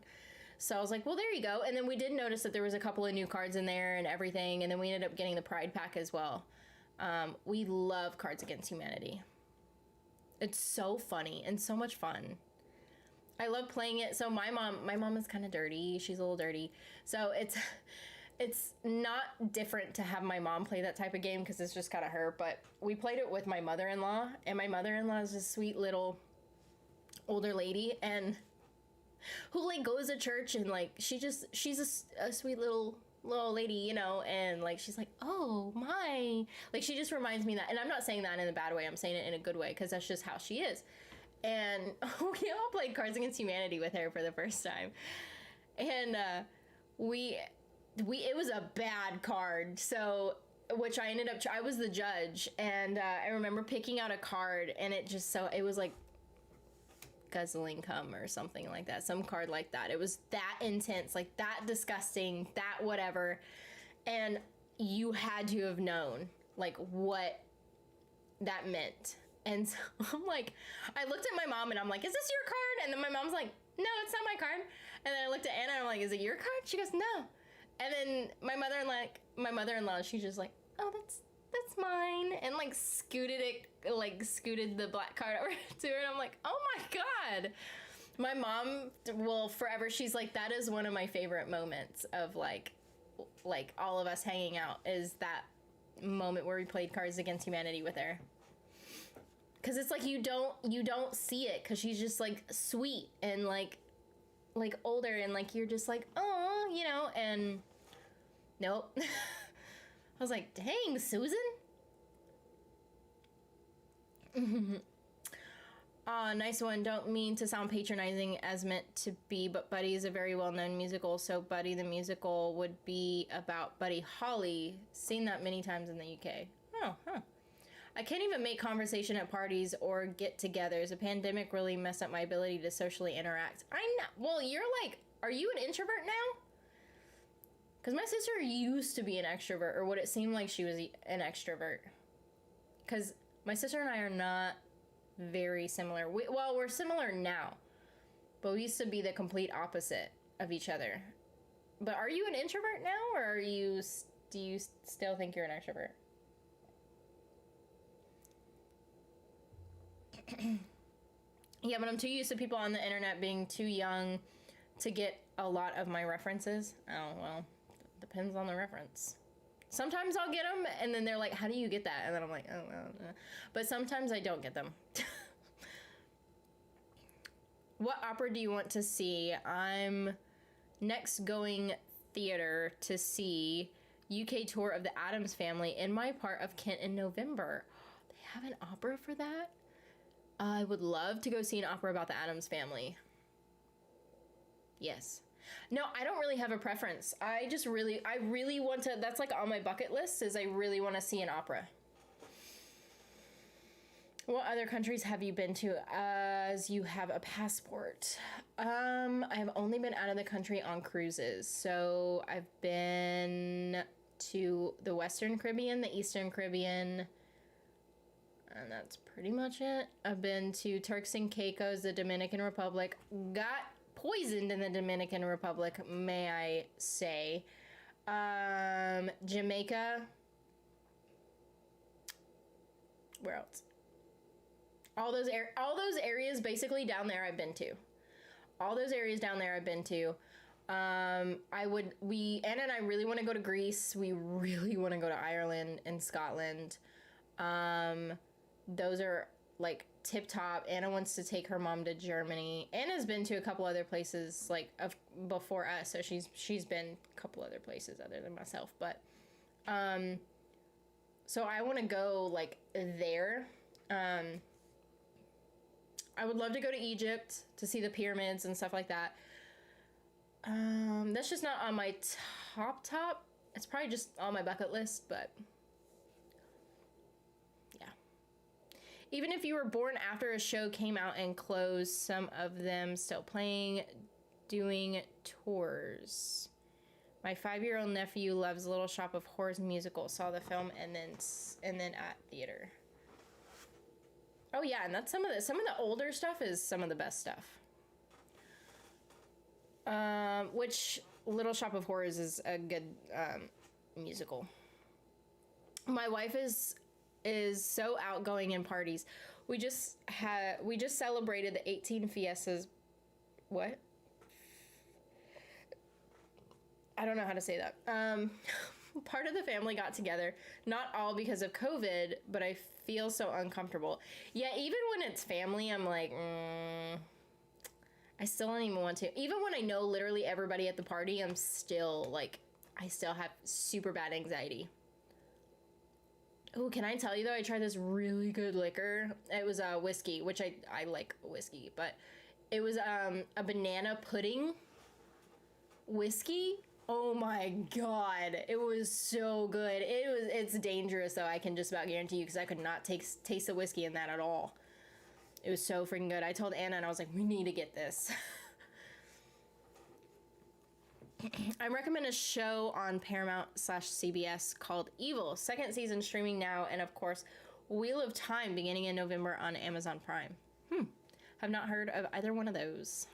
So I was like, well, there you go. And then we did notice that there was a couple of new cards in there and everything. And then we ended up getting the Pride Pack as well. We love Cards Against Humanity. It's so funny and so much fun. I love playing it. So my mom is kind of dirty. She's a little dirty. So it's not different to have my mom play that type of game because it's just kind of her. But we played it with my mother-in-law, and my mother-in-law is a sweet little older lady and who like goes to church, and like she's a sweet little lady, you know, and like she's like, oh my, like she just reminds me that. And I'm not saying that in a bad way, I'm saying it in a good way because that's just how she is. And we all played Cards Against Humanity with her for the first time, and it was a bad card, so which I was the judge, and I remember picking out a card, and it was like guzzling cum or something like that, some card like that. It was that intense, like that disgusting, that whatever, and you had to have known like what that meant. And so I'm like, I looked at my mom and I'm like, is this your And then my mom's like, no, it's not my card. And then I looked at Anna and I'm like, is it your card? She goes, no. And then my mother-in-law, she's just like, oh, that's mine. And like scooted the black card over to her. And I'm like, oh my God. My mom will forever, she's like, that is one of my favorite moments of like all of us hanging out, is that moment where we played Cards Against Humanity with her. Cause it's like, you don't see it, cause she's just like sweet and like older, and like, you're just like, oh, you know, and nope. I was like, dang, Susan. Nice one. Don't mean to sound patronizing as meant to be, but Buddy is a very well-known musical, so Buddy the Musical would be about Buddy Holly. Seen that many times in the UK. Oh, huh. I can't even make conversation at parties or get-togethers. The pandemic really messed up my ability to socially interact. I'm not... Well, you're like... Are you an introvert now? Because my sister used to be an extrovert, or what it seemed like she was an extrovert. Because my sister and I are not very similar. We're similar now, but we used to be the complete opposite of each other. But are you an introvert now, or do you still think you're an extrovert? Yeah, but I'm too used to people on the internet being too young to get a lot of my references. Oh, well, depends on the reference. Sometimes I'll get them, and then they're like, how do you get that? And then I'm like, oh, well. But sometimes I don't get them. What opera do you want to see? I'm next going theater to see UK tour of the Addams Family in my part of Kent in November. They have an opera for that? I would love to go see an opera about the Addams Family. Yes. No, I don't really have a preference. I really want to, that's like on my bucket list, is I really want to see an opera. What other countries have you been to as you have a passport? I have only been out of the country on cruises. So I've been to the Western Caribbean, the Eastern Caribbean, and that's pretty much it. I've been to Turks and Caicos, the Dominican Republic. Got poisoned in the Dominican Republic, may I say. Jamaica. Where else? All those areas basically down there I've been to. All those areas down there I've been to. Anna and I really want to go to Greece. We really want to go to Ireland and Scotland. Those are like tip top. Anna wants to take her mom to Germany. Anna's been to a couple other places like before us, so she's been a couple other places other than myself. But so I want to go like there. I would love to go to Egypt to see the pyramids and stuff like that. That's just not on my top. It's probably just on my bucket list, but yeah. Even if you were born after a show came out and closed, some of them still playing, doing tours. My 5-year-old nephew loves Little Shop of Horrors musical. Saw the film and then at theater. Oh yeah, and that's some of the older stuff is some of the best stuff. Which Little Shop of Horrors is a good musical. My wife is so outgoing in parties. We just celebrated the 18 Fiestas. What? I don't know how to say that. Part of the family got together, not all because of COVID, but I feel so uncomfortable. Yeah, even when it's family, I'm like, I still don't even want to. Even when I know literally everybody at the party, I'm still like, I still have super bad anxiety. Oh, can I tell you though, I tried this really good liquor. It was whiskey, which I like whiskey, but it was a banana pudding whiskey. Oh my God, it was so good. It's dangerous though, I can just about guarantee you, because I could not taste the whiskey in that at all. It was so freaking good. I told Anna and I was like, we need to get this. I recommend a show on Paramount/CBS called Evil. 2nd season streaming now, and of course, Wheel of Time beginning in November on Amazon Prime. Have not heard of either one of those.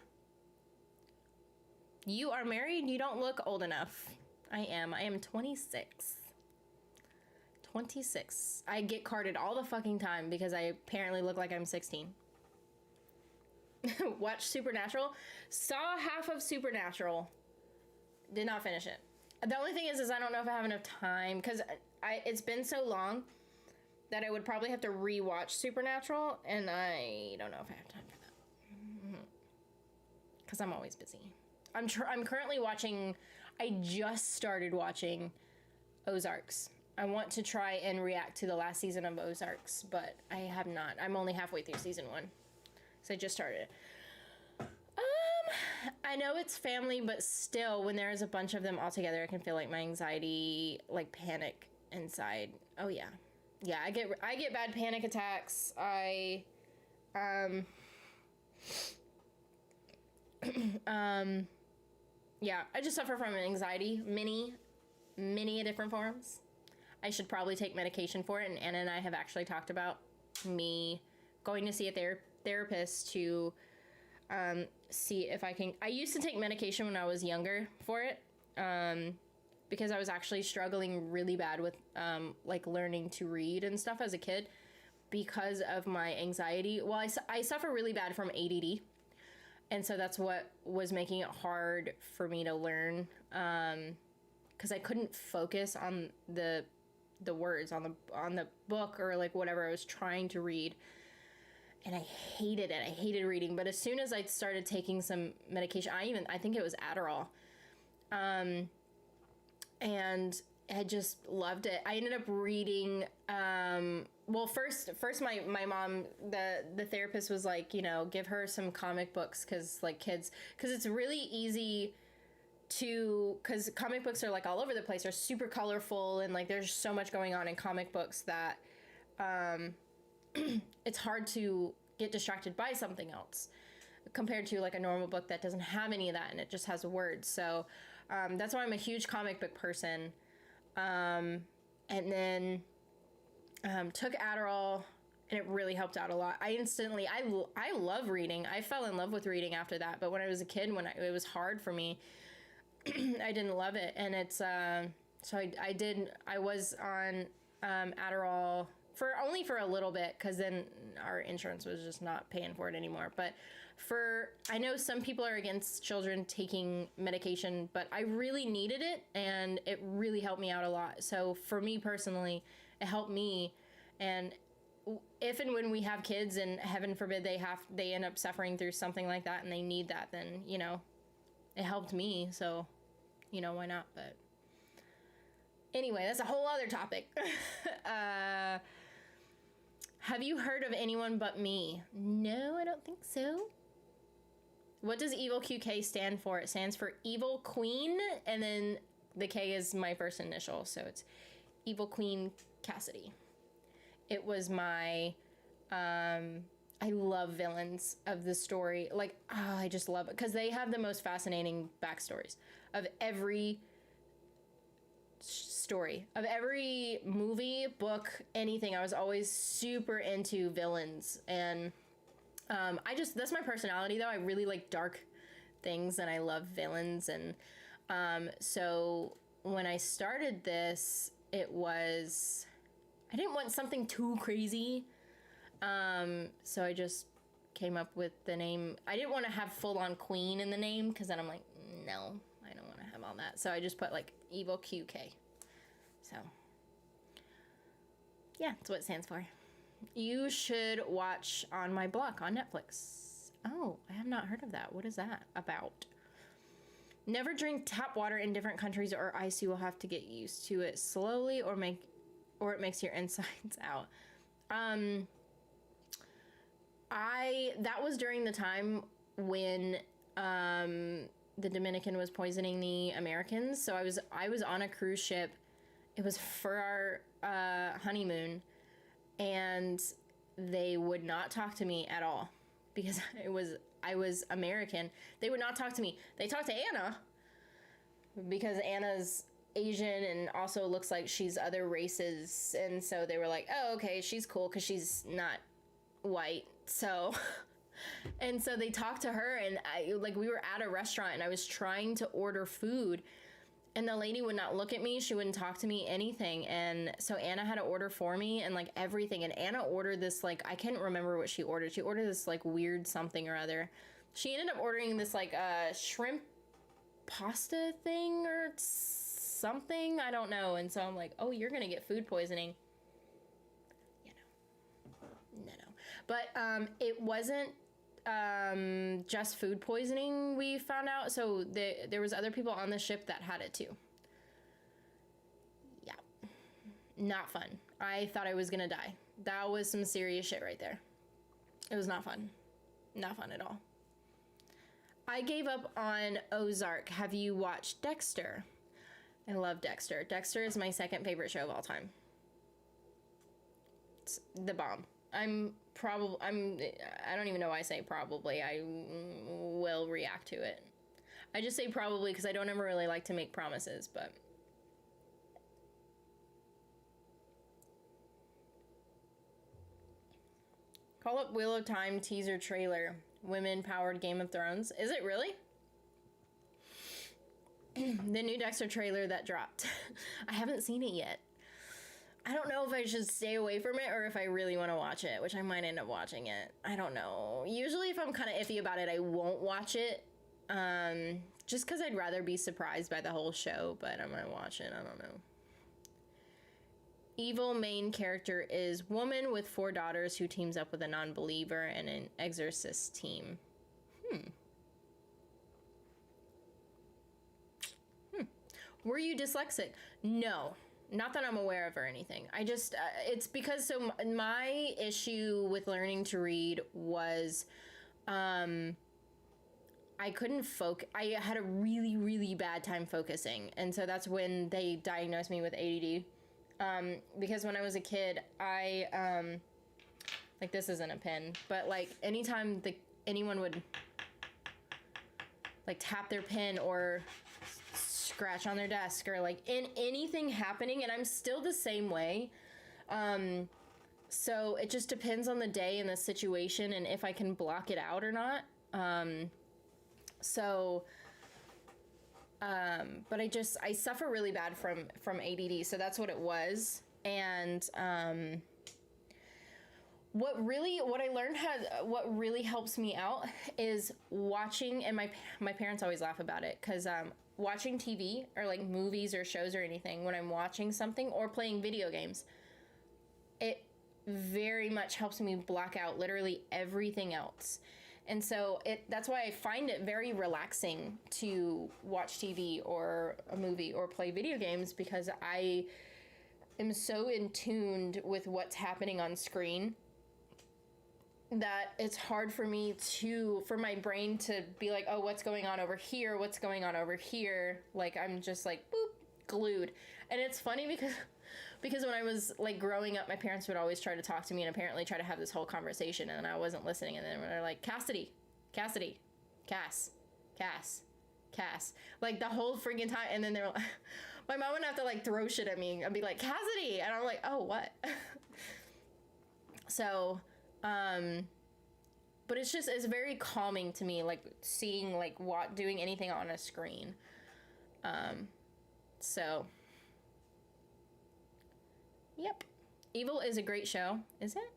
You are married? You don't look old enough. I am 26. 26. I get carded all the fucking time because I apparently look like I'm 16. Watch Supernatural. Saw half of Supernatural. Did not finish it. The only thing is I don't know if I have enough time, because it's been so long that I would probably have to rewatch Supernatural, and I don't know if I have time for that. Because I'm always busy. I'm currently watching, I just started watching Ozarks. I want to try and react to the last season of Ozarks, but I have not. I'm only halfway through season 1. So I just started it. I know it's family, but still, when there is a bunch of them all together, I can feel like my anxiety, like panic inside. Oh yeah. Yeah, I get bad panic attacks. Yeah, I just suffer from anxiety, many different forms. I should probably take medication for it, and Anna and I have actually talked about me going to see a therapist to see if I can. I used to take medication when I was younger for it, because I was actually struggling really bad with like learning to read and stuff as a kid because of my anxiety. Well, I suffer really bad from ADD, and so that's what was making it hard for me to learn, because I couldn't focus on the words on the book or like whatever I was trying to read. And I hated it. I hated reading. But as soon as I started taking some medication, I think it was Adderall. And I just loved it. I ended up reading, well, first my mom, the therapist was like, you know, give her some comic books, because like kids, because it's really easy to, because comic books are like all over the place. They're super colorful, and like there's so much going on in comic books that it's hard to get distracted by something else compared to like a normal book that doesn't have any of that and it just has words. So that's why I'm a huge comic book person. And then took Adderall, and it really helped out a lot. I love reading. I fell in love with reading after that. But when I was a kid, it was hard for me, I didn't love it. And it's, so I was on Adderall only for a little bit, because then our insurance was just not paying for it anymore. But I know some people are against children taking medication, but I really needed it, and it really helped me out a lot. So for me personally, it helped me. And if and when we have kids, and heaven forbid they end up suffering through something like that and they need that, then, you know, it helped me. So, you know, why not? But anyway, that's a whole other topic. Have you heard of Anyone But Me? No, I don't think so. What does Evil QK stand for? It stands for Evil Queen, and then the K is my first initial, so it's Evil Queen Cassidy. It was my, I love villains of the story. Like, oh, I just love it, because they have the most fascinating backstories of every story, of every movie, book, anything. I was always super into villains, and that's my personality though. I really like dark things, and I love villains. And so when I started this, I didn't want something too crazy, so I just came up with the name. I didn't want to have full-on queen in the name, because then I'm like, no, I don't want to have all that. So I just put like Evil QK. So yeah, that's what it stands for. You should watch On My Block on Netflix. Oh, I have not heard of that. What is that about? Never drink tap water in different countries, or ice. You will have to get used to it slowly, or it makes your insides out. That was during the time when the Dominican was poisoning the Americans. So I was on a cruise ship. It was for our honeymoon, and they would not talk to me at all, because I was American. They would not talk to me. They talked to Anna, because Anna's Asian and also looks like she's other races, and so they were like, oh, okay, she's cool because she's not white. So And so they talked to her, and we were at a restaurant and I was trying to order food, and the lady would not look at me. She wouldn't talk to me, anything. And so Anna had to order for me and like everything. And Anna ordered this, like, I can't remember what she ordered. She ordered this like weird something or other. She ended up ordering this like shrimp pasta thing or something. I don't know. And so I'm like, oh, you're going to get food poisoning. No. But it wasn't just food poisoning, we found out. So there was other people on the ship that had it too. Yeah. Not fun. I thought I was gonna die. That was some serious shit right there. It was not fun. Not fun at all. I gave up on Ozark. Have you watched Dexter? I love Dexter. Dexter is my second favorite show of all time. It's the bomb. I don't even know why I say probably. I will react to it. I just say probably because I don't ever really like to make promises, but. Call up Wheel of Time teaser trailer. Women-powered Game of Thrones. Is it really? The new Dexter trailer that dropped. I haven't seen it yet. I don't know if I should stay away from it or if I really want to watch it, which I might end up watching it. I don't know. Usually if I'm kind of iffy about it, I won't watch it. Just because I'd rather be surprised by the whole show, but I'm going to watch it. I don't know. Evil main character is woman with 4 daughters who teams up with a non-believer and an exorcist team. Were you dyslexic? No. Not that I'm aware of or anything. I just, it's because, so my issue with learning to read was, I couldn't focus. I had a really, really bad time focusing. And so that's when they diagnosed me with ADD. Because when I was a kid, I, like, this isn't a pen, but like anytime anyone would like tap their pen or scratch on their desk or like in anything happening, and I'm still the same way. So it just depends on the day and the situation and if I can block it out or not. But I suffer really bad from ADD, so that's what it was. And what I learned what really helps me out is watching, and my parents always laugh about it, because watching TV or like movies or shows or anything, when I'm watching something or playing video games, it very much helps me block out literally everything else. And so that's why I find it very relaxing to watch TV or a movie or play video games, because I am so in tuned with what's happening on screen that it's hard for my brain to be like, oh, what's going on over here? What's going on over here? Like, I'm just like, boop, glued. And it's funny because when I was like growing up, my parents would always try to talk to me and apparently try to have this whole conversation, and I wasn't listening. And then they're like, Cass, like the whole freaking time. And then they're like, my mom would have to like throw shit at me and be like, Cassidy. And I'm like, oh, what? So, but it's very calming to me, like seeing like doing anything on a screen. So yep. Evil is a great show. Is it?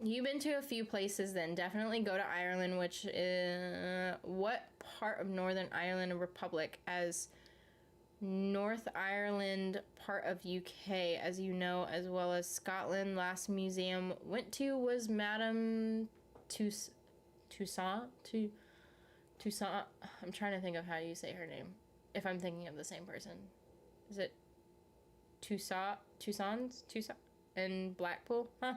You've been to a few places then. Definitely go to Ireland, which is... What part of Northern Ireland Republic? As North Ireland, part of UK, as you know, as well as Scotland. Last museum went to was Madame Toussaint? I'm trying to think of how you say her name. If I'm thinking of the same person. Is it Toussaint in Blackpool? Huh?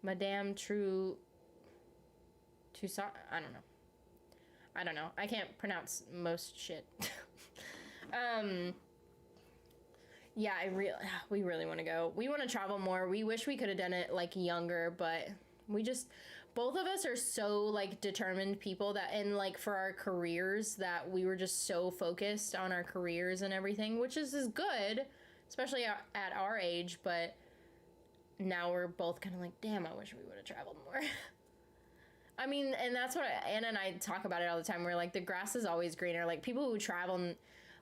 Madame True Toussaint? I don't know. I can't pronounce most shit. Yeah, we really want to go. We want to travel more. We wish we could have done it like younger, but both of us are so like determined people that, and like for our careers, that we were just so focused on our careers and everything, which is good, especially at our age. But now we're both kind of like, damn, I wish we would have traveled more. I mean, and that's what Anna and I talk about it all the time. We're like, the grass is always greener. Like, people who travel,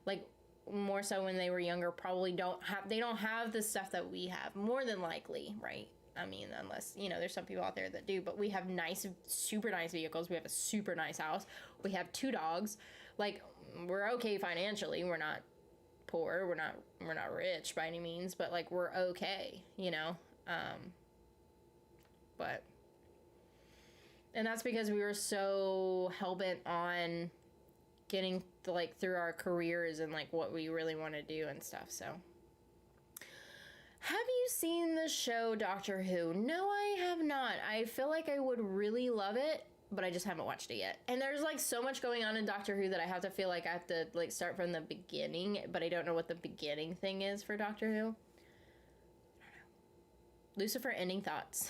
like, more so when they were younger, probably don't have the stuff that we have, more than likely, right? I mean, unless, there's some people out there that do, but we have super nice vehicles. We have a super nice house. We have 2 dogs. Like, we're okay financially. We're not poor. We're not rich by any means, but like, we're okay, but, and that's because we were so hell-bent on getting through our careers and like what we really want to do and stuff. So, have you seen the show Doctor Who? No, I have not. I feel like I would really love it, but I just haven't watched it yet. And there's like so much going on in Doctor Who that I have to feel like I have to like start from the beginning, but I don't know what the beginning thing is for Doctor Who. I don't know. Lucifer, ending thoughts.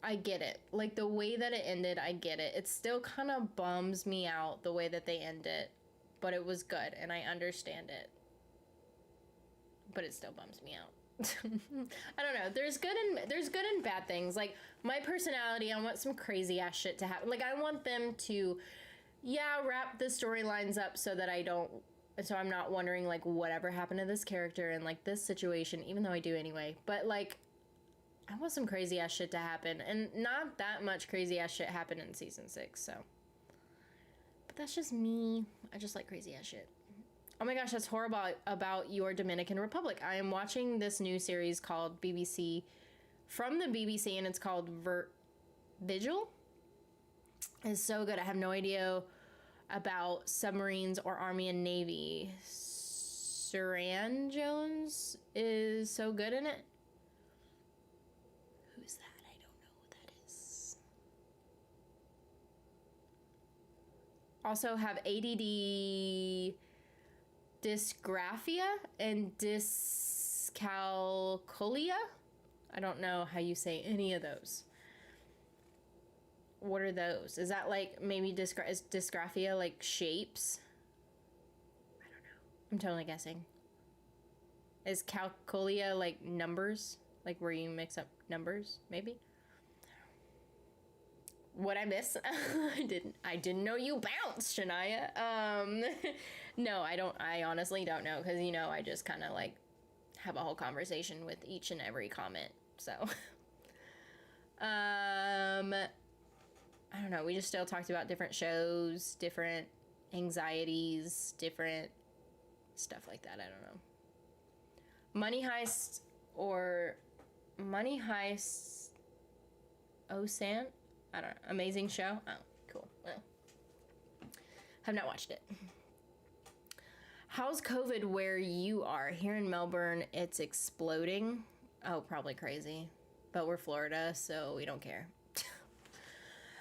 I get it. Like, the way that it ended, I get it. It still kind of bums me out the way that they end it, but it was good, and I understand it. But it still bums me out. I don't know. There's good and bad things. Like, my personality, I want some crazy ass shit to happen. Like, I want them to, wrap the storylines up so that I'm not wondering, like, whatever happened to this character and, like, this situation, even though I do anyway. But, like, I want some crazy ass shit to happen, and not that much crazy ass shit happened in season 6, so. But that's just me. I just like crazy ass shit. Oh my gosh, that's horrible about your Dominican Republic. I am watching this new series called from the BBC, and it's called Vigil. It's so good. I have no idea about submarines or Army and Navy. Saran Jones is so good in it. Who's that? I don't know who that is. Also have ADD dysgraphia and dyscalculia. I don't know how you say any of those. What are those? Is that like maybe is dysgraphia like shapes? I don't know. I'm totally guessing. Is calculia like numbers? Like where you mix up numbers, maybe? What I miss? I didn't know you bounced, Shania. No, I don't. I honestly don't know, because I just kind of like have a whole conversation with each and every comment. So, I don't know. We just still talked about different shows, different anxieties, different stuff like that. I don't know. Money Heist Osan? I don't know. Amazing show? Oh, cool. Well, have not watched it. How's COVID where you are? Here in Melbourne, it's exploding. Oh, probably crazy. But we're Florida, so we don't care.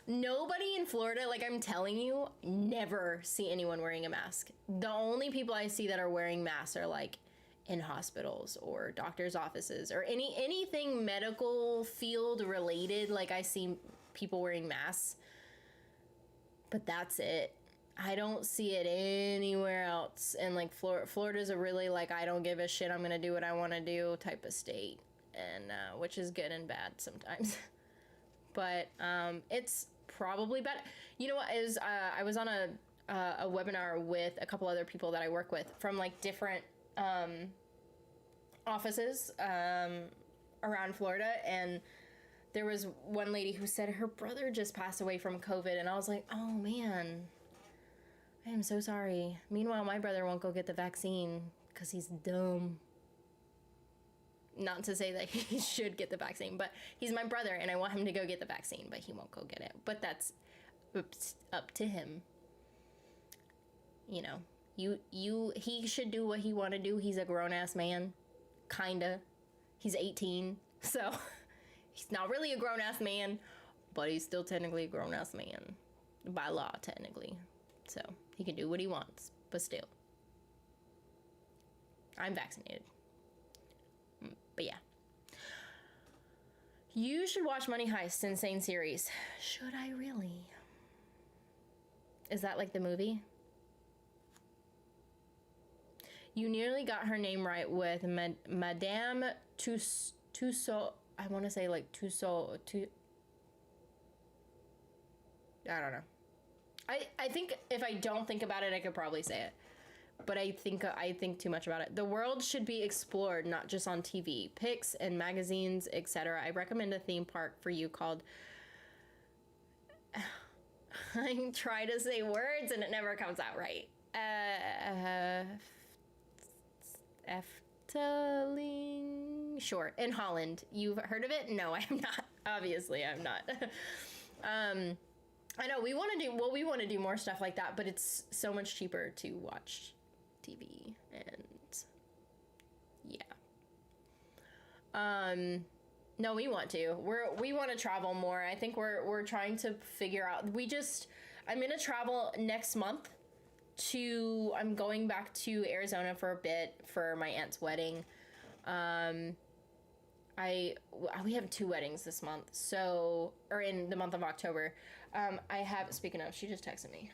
Nobody in Florida, like I'm telling you, never see anyone wearing a mask. The only people I see that are wearing masks are like in hospitals or doctors' offices or anything medical field related. Like I see people wearing masks, but that's it. I don't see it anywhere else. And like Florida's a really like, I don't give a shit, I'm gonna do what I want to do type of state, and which is good and bad sometimes. But it's probably better. You know what is I was on a webinar with a couple other people that I work with from like different offices around Florida, and there was one lady who said her brother just passed away from COVID, and I was like, oh man, I am so sorry. Meanwhile, my brother won't go get the vaccine because he's dumb. Not to say that he should get the vaccine, but he's my brother and I want him to go get the vaccine, but he won't go get it. But that's up to him. He should do what he want to do. He's a grown-ass man. Kinda. He's 18, so he's not really a grown-ass man, but he's still technically a grown-ass man. By law, technically. So he can do what he wants, but still. I'm vaccinated. But yeah. You should watch Money Heist, insane series. Should I really? Is that like the movie? You nearly got her name right with Madame Tussaud. I want to say like Tussaud. I don't know. I think if I don't think about it, I could probably say it. But I think too much about it. The world should be explored, not just on TV, pics and magazines, etc. I recommend a theme park for you called... I try to say words and it never comes out right. Efteling? Sure, in Holland. You've heard of it? No, I am not. Obviously, I'm not. I know we want to do more stuff like that, but it's so much cheaper to watch TV and yeah. No, we want to. We want to travel more. I think we're trying to figure out. I'm gonna travel next month I'm going back to Arizona for a bit for my aunt's wedding. We have 2 weddings this month, or in the month of October. Speaking of, she just texted me.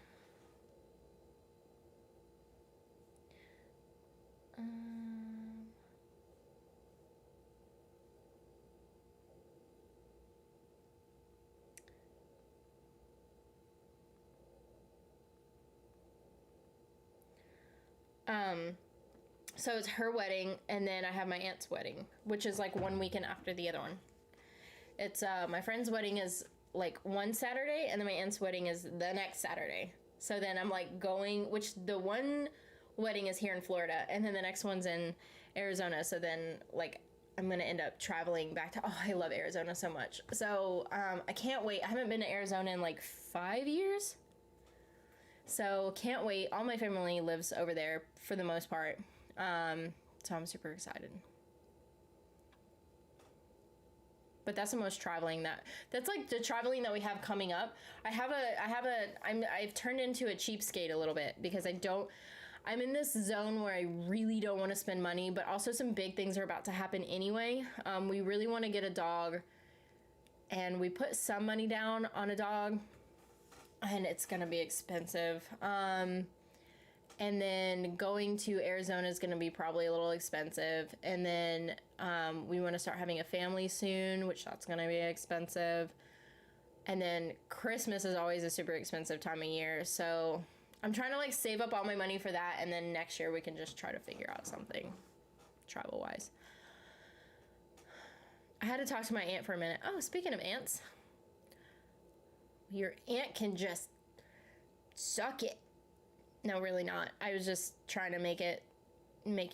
So it's her wedding, and then I have my aunt's wedding, which is like 1 weekend after the other one. It's, my friend's wedding is like one Saturday, and then my aunt's wedding is the next Saturday. So then I'm like which the one wedding is here in Florida, and then the next one's in Arizona. So then like I'm gonna end up traveling back to, I love Arizona so much. So I can't wait. I haven't been to Arizona in like 5 years. So can't wait. All my family lives over there for the most part. So I'm super excited. But that's the most traveling that's like the traveling that we have coming up. I've turned into a cheapskate a little bit because I'm in this zone where I really don't want to spend money, but also some big things are about to happen anyway. We really want to get a dog, and we put some money down on a dog, and it's going to be expensive. And then going to Arizona is going to be probably a little expensive. And then we want to start having a family soon, which that's going to be expensive. And then Christmas is always a super expensive time of year. So I'm trying to like save up all my money for that. And then next year we can just try to figure out something travel wise. I had to talk to my aunt for a minute. Oh, speaking of aunts, your aunt can just suck it. No, really not. I was just trying to make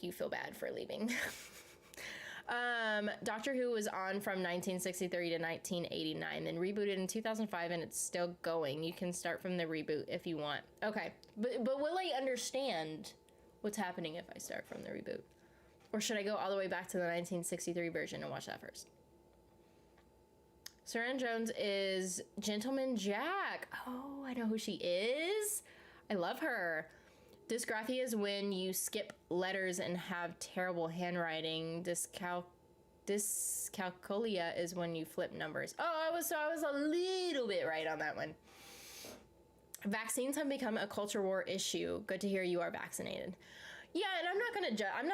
you feel bad for leaving. Doctor Who was on from 1963 to 1989, then rebooted in 2005, and it's still going. You can start from the reboot if you want. Okay, but will I understand what's happening if I start from the reboot? Or should I go all the way back to the 1963 version and watch that first? Saran Jones is Gentleman Jack. Oh, I know who she is. I love her. Dysgraphia is when you skip letters and have terrible handwriting. Dyscalculia is when you flip numbers. Oh, I was a little bit right on that one. Vaccines have become a culture war issue. Good to hear you are vaccinated. Yeah, and I'm not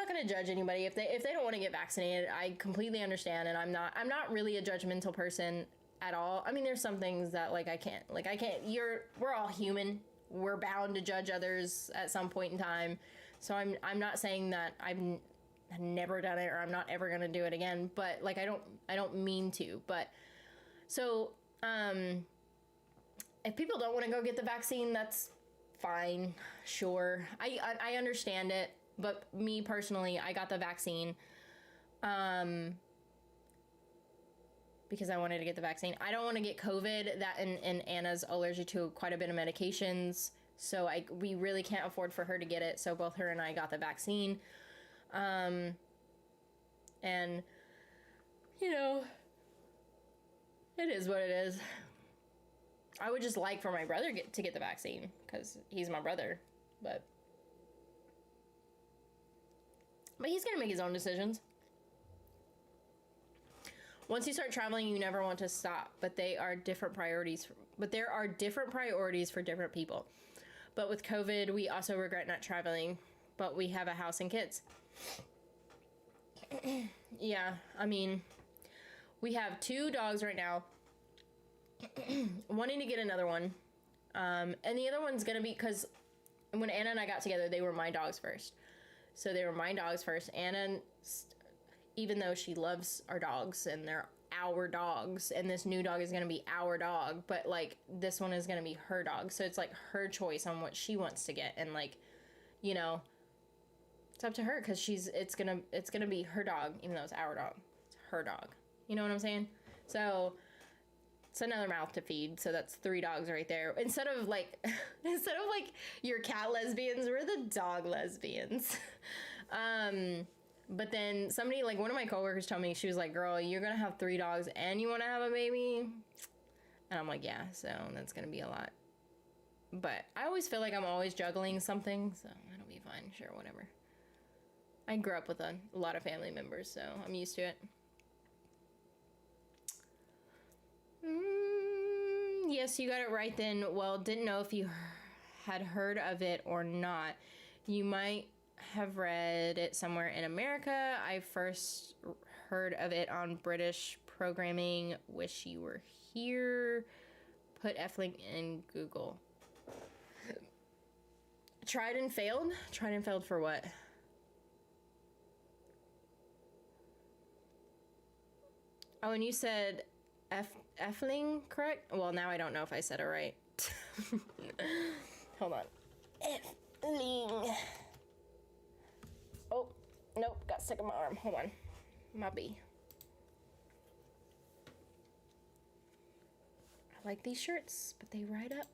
gonna judge anybody if they don't want to get vaccinated. I completely understand, and I'm not really a judgmental person at all. I mean, there's some things that like I can't. We're all human. We're bound to judge others at some point in time. So I'm not saying that I've never done it or I'm not ever going to do it again, but like I don't mean to. But so if people don't want to go get the vaccine, that's fine. Sure. I understand it, but me personally, I got the vaccine because I wanted to get the vaccine. I don't want to get COVID. That and Anna's allergic to quite a bit of medications, so we really can't afford for her to get it. So both her and I got the vaccine, and you know, it is what it is. I would just like for my brother to get the vaccine because he's my brother, but he's gonna make his own decisions. Once you start traveling, you never want to stop, but there are different priorities for different people. But with COVID, we also regret not traveling, but we have a house and kids. Yeah, I mean, we have 2 dogs right now. Wanting to get another one. And the other one's gonna be, because when Anna and I got together, they were my dogs first. So they were my dogs first. Anna, even though she loves our dogs and they're our dogs, and this new dog is going to be our dog, but like this one is going to be her dog. So it's like her choice on what she wants to get. And like, you know, it's up to her, because it's going to be her dog, even though it's our dog. It's her dog. You know what I'm saying? So it's another mouth to feed. So that's 3 dogs right there. Instead of like your cat lesbians, we're the dog lesbians. But then somebody, like one of my coworkers told me, she was like, girl, you're going to have 3 dogs and you want to have a baby? And I'm like, yeah, so that's going to be a lot. But I always feel like I'm always juggling something, so it'll be fine. Sure, whatever. I grew up with a lot of family members, so I'm used to it. Yes, you got it right then. Well, didn't know if you had heard of it or not. You might have read it somewhere in America. I first heard of it on British programming. Wish you were here. Put F-link in Google. Tried and failed? Tried and failed for what? Oh, and you said F-ling, correct? Well, now I don't know if I said it right. Hold on. F-ling. Oh, nope, got stuck in my arm. Hold on. My bee. I like these shirts, but they ride up.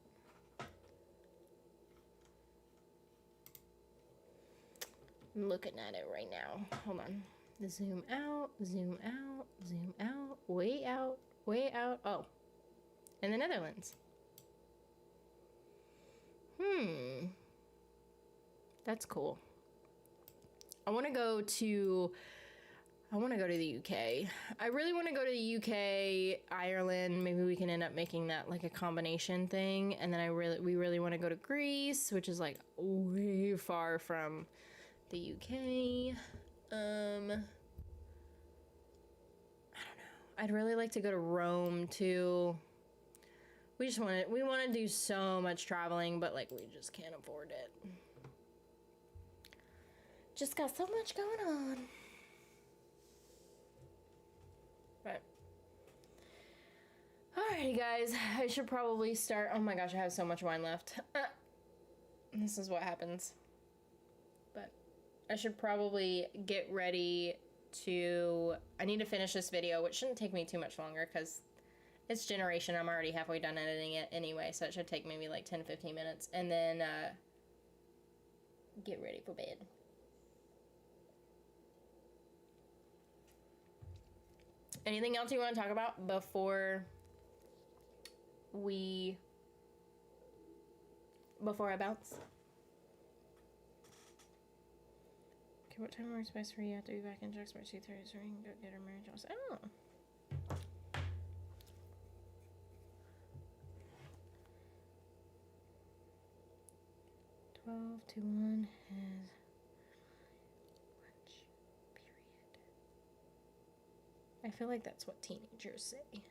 I'm looking at it right now. Hold on. Zoom out, zoom out, zoom out, way out, way out. Oh, in the Netherlands. That's cool. I want to go to the UK. I really want to go to the UK, Ireland. Maybe we can end up making that like a combination thing. And then we really want to go to Greece, which is like way far from the UK. I don't know. I'd really like to go to Rome too. We want to do so much traveling, but like we just can't afford it. Just got so much going on. But alrighty guys, I should probably start. Oh my gosh, I have so much wine left. This is what happens. But I should probably get ready to, I need to finish this video, which shouldn't take me too much longer because it's Generation. I'm already halfway done editing it anyway, so it should take maybe like 10-15 minutes, and then get ready for bed. Anything else you want to talk about before I bounce? Okay, what time works best for you? I have to be back in Jack's by 2:30 so we can go get our marriage house. Oh. 12 to 1 has lunch period. I feel like that's what teenagers say.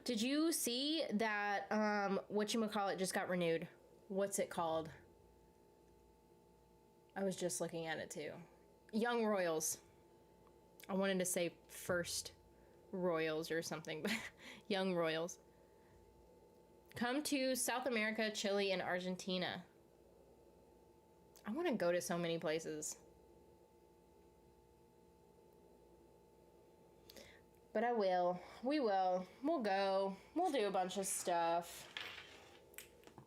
Did you see that whatchamacallit just got renewed? What's it called? I was just looking at it too. Young Royals. I wanted to say First Royals or something, but Young Royals. Come to South America, Chile, and Argentina. I want to go to so many places. But I will. We will. We'll go. We'll do a bunch of stuff.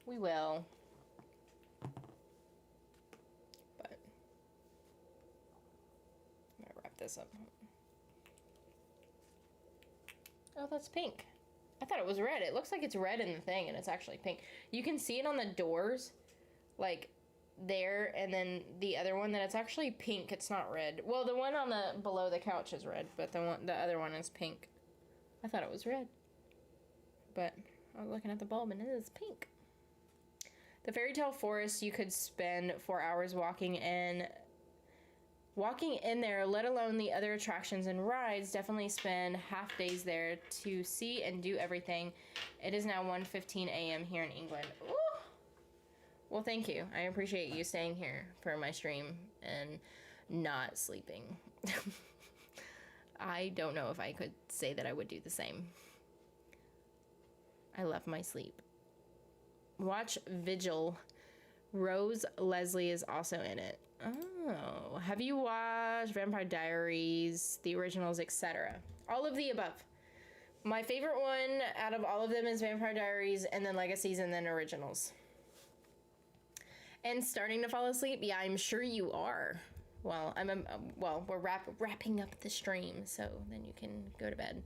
We will. But I'm gonna wrap this up. Oh, that's pink. I thought it was red. It looks like it's red in the thing, and it's actually pink. You can see it on the doors, like there, and then the other one that it's actually pink. It's not red. Well, the one on the below the couch is red, but the other one is pink. I thought it was red, but I was looking at the bulb and it is pink. The fairy tale forest, you could spend 4 hours walking in there, let alone the other attractions and rides. Definitely spend half days there to see and do everything. It is now 1:15 a.m. here in England. Ooh. Well, thank you. I appreciate you staying here for my stream and not sleeping. I don't know if I could say that I would do the same. I love my sleep. Watch Vigil. Rose Leslie is also in it. Oh, have you watched Vampire Diaries, the originals, etc.? All of the above. My favorite one out of all of them is Vampire Diaries, and then Legacies, and then originals. And starting to fall asleep? Yeah, I'm sure you are. Well, we're wrapping up the stream, so then you can go to bed.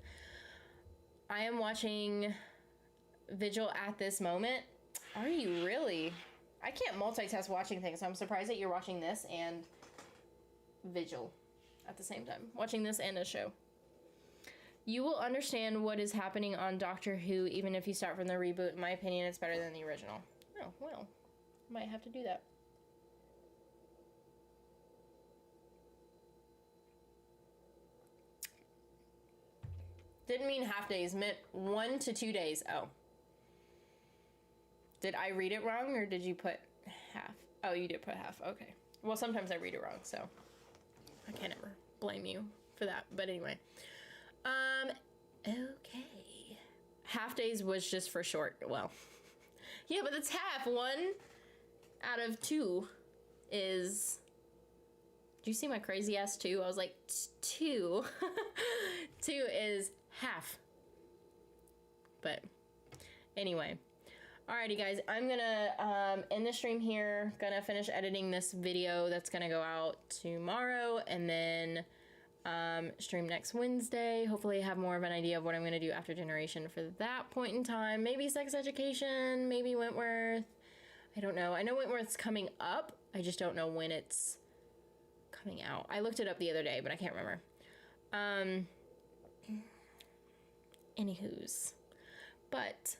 I am watching Vigil at this moment. Are you really? I can't multitask watching things, so I'm surprised that you're watching this and Vigil at the same time. Watching this and a show. You will understand what is happening on Doctor Who even if you start from the reboot. In my opinion, it's better than the original. Oh, well. Might have to do that. Didn't mean half days, meant 1 to 2 days. Oh. Did I read it wrong, or did you put half? Oh, you did put half. Okay. Well, sometimes I read it wrong, so I can't ever blame you for that. But anyway. Okay. Half days was just for short. Well, yeah, but it's half. 1 out of 2 is... Do you see my crazy ass 2? I was like, 2. 2 is half. But anyway. Alrighty, guys. I'm gonna end the stream here. Gonna finish editing this video that's gonna go out tomorrow, and then stream next Wednesday. Hopefully I have more of an idea of what I'm gonna do after Generation for that point in time. Maybe Sex Education, maybe Wentworth. I don't know. I know Wentworth's coming up. I just don't know when it's coming out. I looked it up the other day, but I can't remember. Anywho's. But,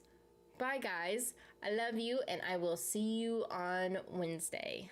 bye guys. I love you, and I will see you on Wednesday.